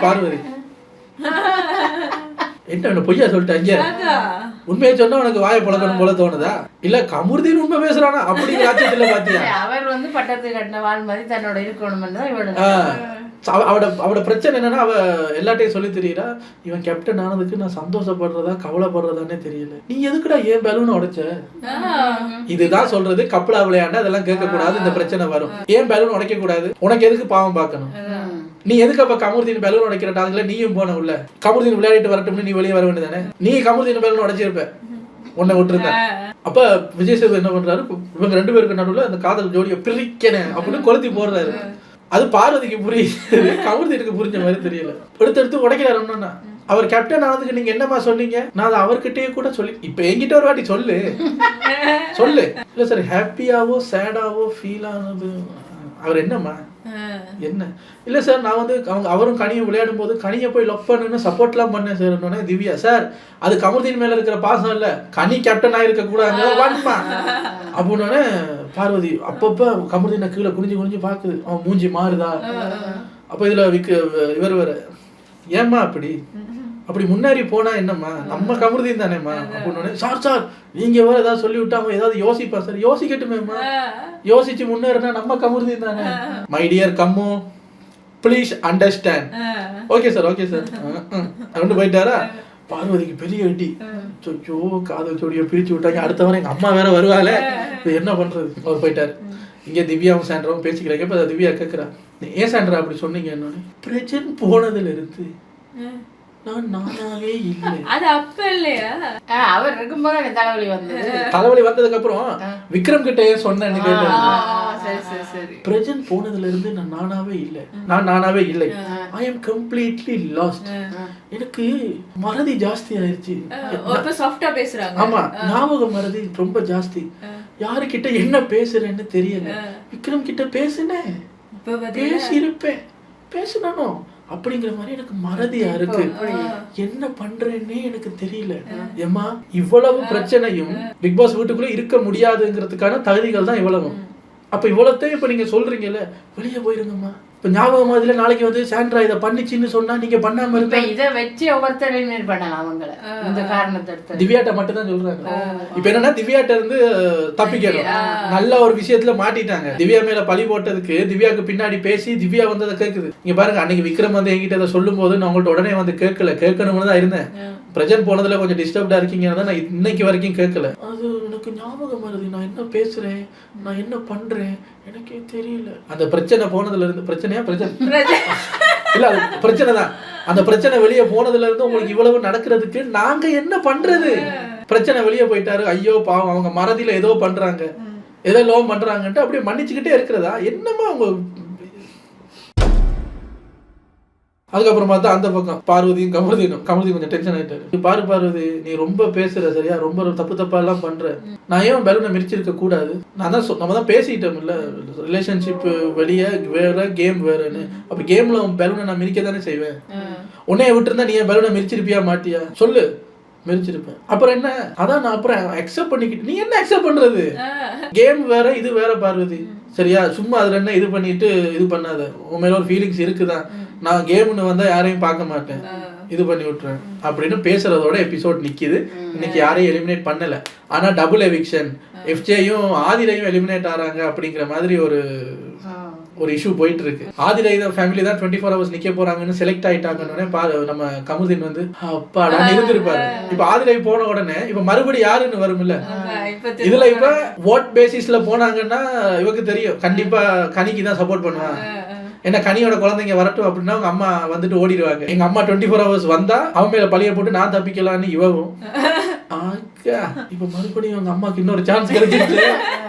பார்வதி என்ன பொய்யா சொல்லிட்டாங்க, உண்மையை சொன்னா உனக்கு வாயை பழக்கணும் போல தோணுதா, இல்ல கமருதீன் உண்மை பேசுறானா அப்படிங்கிற ஆச்சரியத்துல பாத்தியா? அவர் வந்து பட்டத்து கட்டின வாழ் மாதிரி தன்னோட இருக்கணும். அவட பிரச்சனை என்னன்னா அவ எல்லாட்டையும் சொல்லி தெரியுறா, இவன் கேப்டன் ஆனதுக்கு நான் சந்தோஷப்படுறதா கவலைப்படுறதானே தெரியல. நீ எதுக்குடா ஏன் பலூன் உடைச்ச? இதுதான் சொல்றது கப்பலா விளையாண்டா அதெல்லாம் கேட்க கூடாது, இந்த பிரச்சனை வரும். ஏன் பலூன் உடைக்க கூடாது, உனக்கு எதுக்கு பாவம் பார்க்கணும்? நீ எதுக்கு அப்ப கமருதீன் பலூன் உடைக்கிற டாஸ்க்ல நீயும் போன உள்ள? கமருதீன் விளையாடிட்டு வரட்டும்னு நீ வெளியே வர வேண்டியதானே? நீ கமருதீன் பலூன் உடைச்சிருப்ப, உன்னை விட்டுருந்த. அப்ப விஜய் சேது என்ன பண்றாரு, இவங்க 2 பேருக்கு நடுவுல அந்த காதல் ஜோடியை பிரிக்கணும் அப்படின்னு கொளுத்தி போடுறாரு. அது பார்வதிக்கு புரியுது, கமருதீனுக்கு புரிஞ்ச மாதிரி தெரியல. எடுத்து உடைக்கிறாரு. ஒண்ணுன்னா அவர் கேப்டன் ஆனதுக்கு நீங்க என்னமா சொன்னீங்க? நான் அதை அவர்கிட்டயே கூட சொல்லி, இப்ப என்கிட்ட ஒரு வாட்டி சொல்லு. இல்ல சார், ஹாப்பியாவோ சேடாவோ ஃபீல் ஆனது அவர் என்னம்மா என்ன? இல்ல சார், நான் வந்து அவரும் கனியும் விளையாடும் போது கனியை போய் லவ் பண்ணுன்னு சப்போர்ட்லாம் பண்ணேன் சார். திவ்யா சார், அது கமருதீன் மேல இருக்கிற பாசம் இல்ல, கனி கேப்டன் ஆயிருக்க கூடாது அப்படின்னு பார்வதி அப்பப்ப கமருதீனை கீழே குனிஞ்சு பாக்குது, அவன் மூஞ்சி மாறுதா. அப்ப இதுல இவர் வேற, ஏம்மா அப்படி முன்னாடி போனா என்னம்மா, நம்ம கமருதீன் தானேம்மா அப்படின்னு. சார் நீங்க வேற ஏதாவது சொல்லி விட்டா அவன் ஏதாவது யோசிப்பா சார். யோசிக்கட்டுமேம்மா, யோசிச்சு முன்னேறினா நம்ம கமருதீன் தானே. My dear gum, please understand. Okay sir அப்படின்னு போயிட்டாரா. பார்வதிக்கு பெரிய அடி. சொச்சோ, காதல் ஜோடியை பிரிச்சு விட்டாங்க. அடுத்த வாரம் எங்க அம்மா வேற வருவாளே, என்ன பண்றது. அவர் போயிட்டாரு. இங்க திவ்யாவும் சாண்ட்ராவும் பேசிக்கிறாங்க. இப்ப திவ்யா கேட்கிறா, ஏன் சாண்ட்ரா அப்படி சொன்னீங்க? என்னன்னு பிரச்சனை போனதுல இருந்து நான் நானாவே இல்லை. அது அப்ப இல்லையா, அவர் இருக்கும்போது எனக்கு தலைவலி வந்தது. தலைவலி வந்ததுக்கு அப்புறம் விக்ரம் கிட்ட ஏன் சொன்னேன்னு சரி. பிரஜன் போனதுல இருந்து நான் நானாவே இல்லை. I am completely last. எனக்கு மறதி ஜாஸ்தி ஆயிருச்சு. ரொம்ப சாஃப்ட்டா பேசுறாங்க. ஆமா, ஞாபக மறதி ரொம்ப ஜாஸ்தி. யாருக்கிட்ட என்ன பேசுறேன்னு தெரியல. விக்ரம் கிட்ட பேசுனேன், பேசியிருப்பேன், பேசணும் அப்படிங்கிற மாதிரி எனக்கு மறதியா இருக்கு. என்ன பண்றேன்னே எனக்கு தெரியல. ஏமா, இவ்வளவு பிரச்சனையும் பிக் பாஸ் வீட்டுக்குள்ள இருக்க முடியாதுங்கிறதுக்கான தகுதிகள் தான் இவ்வளவு. அப்ப இவ்வளத்தையும் இப்ப நீங்க சொல்றீங்கல்ல, வெளியே போயிருங்கம்மா. இப்ப ஞாபகம் மாதிரில நாளைக்கு வந்து சாண்ட்ரா இதை பண்ணிச்சின்னு சொன்னா நீங்க பண்ணாம இருக்க, இதை வச்சு ஒவ்வொருத்தர் எலிமினேட் பண்ணலாம் அவங்கள. இந்த காரணத்தை எடுத்து திவ்யாட்ட மட்டும் தான் சொல்றாங்க. இப்ப என்னன்னா, திவ்யாட்ட இருந்து தப்பிக்கணும். நல்ல ஒரு விஷயத்துல மாட்டிட்டாங்க. திவ்யா மேல பழி போட்டதுக்கு திவ்யாக்கு பின்னாடி பேசி திவ்யா வந்து அதை கேக்குது. இங்க பாருங்க, அன்னைக்கு விக்ரம் வந்து என்கிட்ட அதை சொல்லும் போது நான் உங்கள்ட்ட உடனே வந்து கேட்கணும்னு தான் இருந்தேன். பிரஜன் போனதுல கொஞ்சம் டிஸ்டர்ப்டா இருக்கீங்க, நான் இன்னைக்கு வரைக்கும் கேட்கல. அது எனக்கு ஞாபகம் வருது, நான் என்ன பேசுறேன், நான் என்ன பண்றேன் எனக்கே தெரியல. அந்த பிரச்சனை போனதுல இருந்து, பிரச்சனை இல்ல, அது பிரச்சனை தான். அந்த பிரச்சனை வெளியே போனதுல இருந்து உங்களுக்கு இவ்வளவு நடக்கிறதுக்கு நாங்க என்ன பண்றது? பிரச்சனை வெளியே போயிட்டாரு, ஐயோ பாவம், அவங்க மறதியில ஏதோ பண்றாங்க, ஏதோ லோம் பண்றாங்கன்ட்டு அப்படியே மன்னிச்சுக்கிட்டே இருக்கிறதா என்னமா அவங்க. அதுக்கப்புறமா தான் அந்த பக்கம் பார்வதியும் கமருதீனும். கமருதி கொஞ்சம் டென்ஷன் ஆயிட்டாரு. பார்வதி, நீ ரொம்ப பேசுற, சரியா, ரொம்ப தப்பா எல்லாம் பண்ற. நான் ஏன் பலூனை மிரிச்சிருக்க கூடாது? நம்ம தான் பேசிட்டோம் இல்ல, ரிலேஷன்ஷிப் வெளியே வேற, கேம் வேறன்னு. அப்ப கேம்ல பலூனை நான் மிரிக்க தானே செய்வேன். உன்னைய விட்டு இருந்தா நீ ஏன் பலூனை மிரிச்சிருப்பியா மாட்டியா? சொல்லு. மிரிச்சிருப்பேன். அப்புறம் என்ன, அதான் நான் அப்புறம் அக்செப்ட் பண்ணிக்கிட்டு. நீ என்ன அக்செப்ட் பண்றது? கேம் வேற, இது வேற பார்வதி, சரியா? சும்மா அதுல என்ன இது பண்ணிட்டு இது பண்ணாத. உன் மேல ஒரு ஃபீலிங்ஸ் இருக்குதான். நான் கேம்னு வந்தா யாரையும் பார்க்க மாட்டேன், இது பண்ணி விட்டுறேன் அப்படின்னு பேசுறதோட எபிசோட் நிக்குது. இன்னைக்கு யாரையும் எலிமினேட் பண்ணல. ஆனா டபுள் எவிக்ஷன், எஃப்ஜேயும் ஆதிரையும் எலிமினேட் ஆறாங்க அப்படிங்கிற மாதிரி ஒரு இஷ்யூ போயிட்டு இருக்கு. ஆதிரை ஃபேமிலி தான் 24 hours நிக்க போறாங்கன்னு செலக்ட் ஆயிட்டாங்கன்னு நம்ம கமருதீன் வந்து அப்பாடா இருந்திருப்பாரு. இப்ப ஆதிரை போன உடனே இப்ப மறுபடியும் யாருன்னு வரும்ல. இதுல இப்ப ஓட் பேசிஸ்ல போனாங்கன்னா இவருக்கு தெரியும், கண்டிப்பா கனிக்கு தான் சப்போர்ட் பண்ணுவாங்க. என்ன, கனியோட குழந்தைங்க வரட்டும் அப்படின்னா அவங்க அம்மா வந்துட்டு ஓடிடுவாங்க. எங்க அம்மா 24 hours வந்தா அவன் மேல பழிய போட்டு நான் தப்பிக்கலான்னு இவவும். இப்ப மறுபடியும் அவங்க அம்மாக்கு இன்னொரு சான்ஸ் கிடைச்சிருச்சு,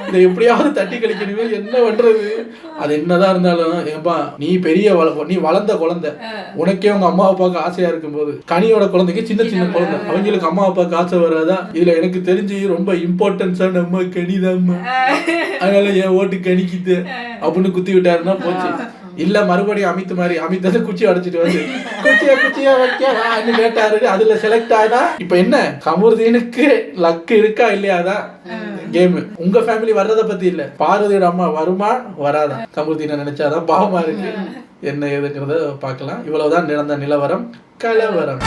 இதை எப்படியாவது தட்டி கழிக்கணுமே, என்ன பண்றது? அது என்னதான் இருந்தாலும் ஏப்பா, நீ நீ வளர்ந்த குழந்தை, உனக்கே உங்க அம்மா அப்பாவுக்கு ஆசையா இருக்கும் போது கனியோட குழந்தைக்கு சின்ன குழந்தை, அவங்களுக்கு அம்மா அப்பாவுக்கு ஆசை வராதா? இதுல எனக்கு தெரிஞ்சு ரொம்ப இம்பார்ட்டன்ஸா நம்ம கனிதான், அதனால என் ஓட்டு கணிக்குது அப்படின்னு குத்தி விட்டாருன்னா போச்சு. இல்ல மறுபடியும் அமித்தது குச்சி அடைச்சிட்டு வந்து குச்சியா வைக்க கேட்டாரு, அதுல செலக்ட் ஆனா இப்ப என்ன, கமருதீனுக்கு லக்கு இருக்கா இல்லையாதான் கேம். உங்க ஃபேமிலி வர்றத பத்தி இல்ல, பார்வதியோட அம்மா வருமா வராதா, கமருதீனை நினைச்சாதான் பாவமா இருக்கு. என்ன ஏதுங்கிறத பார்க்கலாம். இவ்வளவுதான் நடந்த நிலவரம், கலவரம்.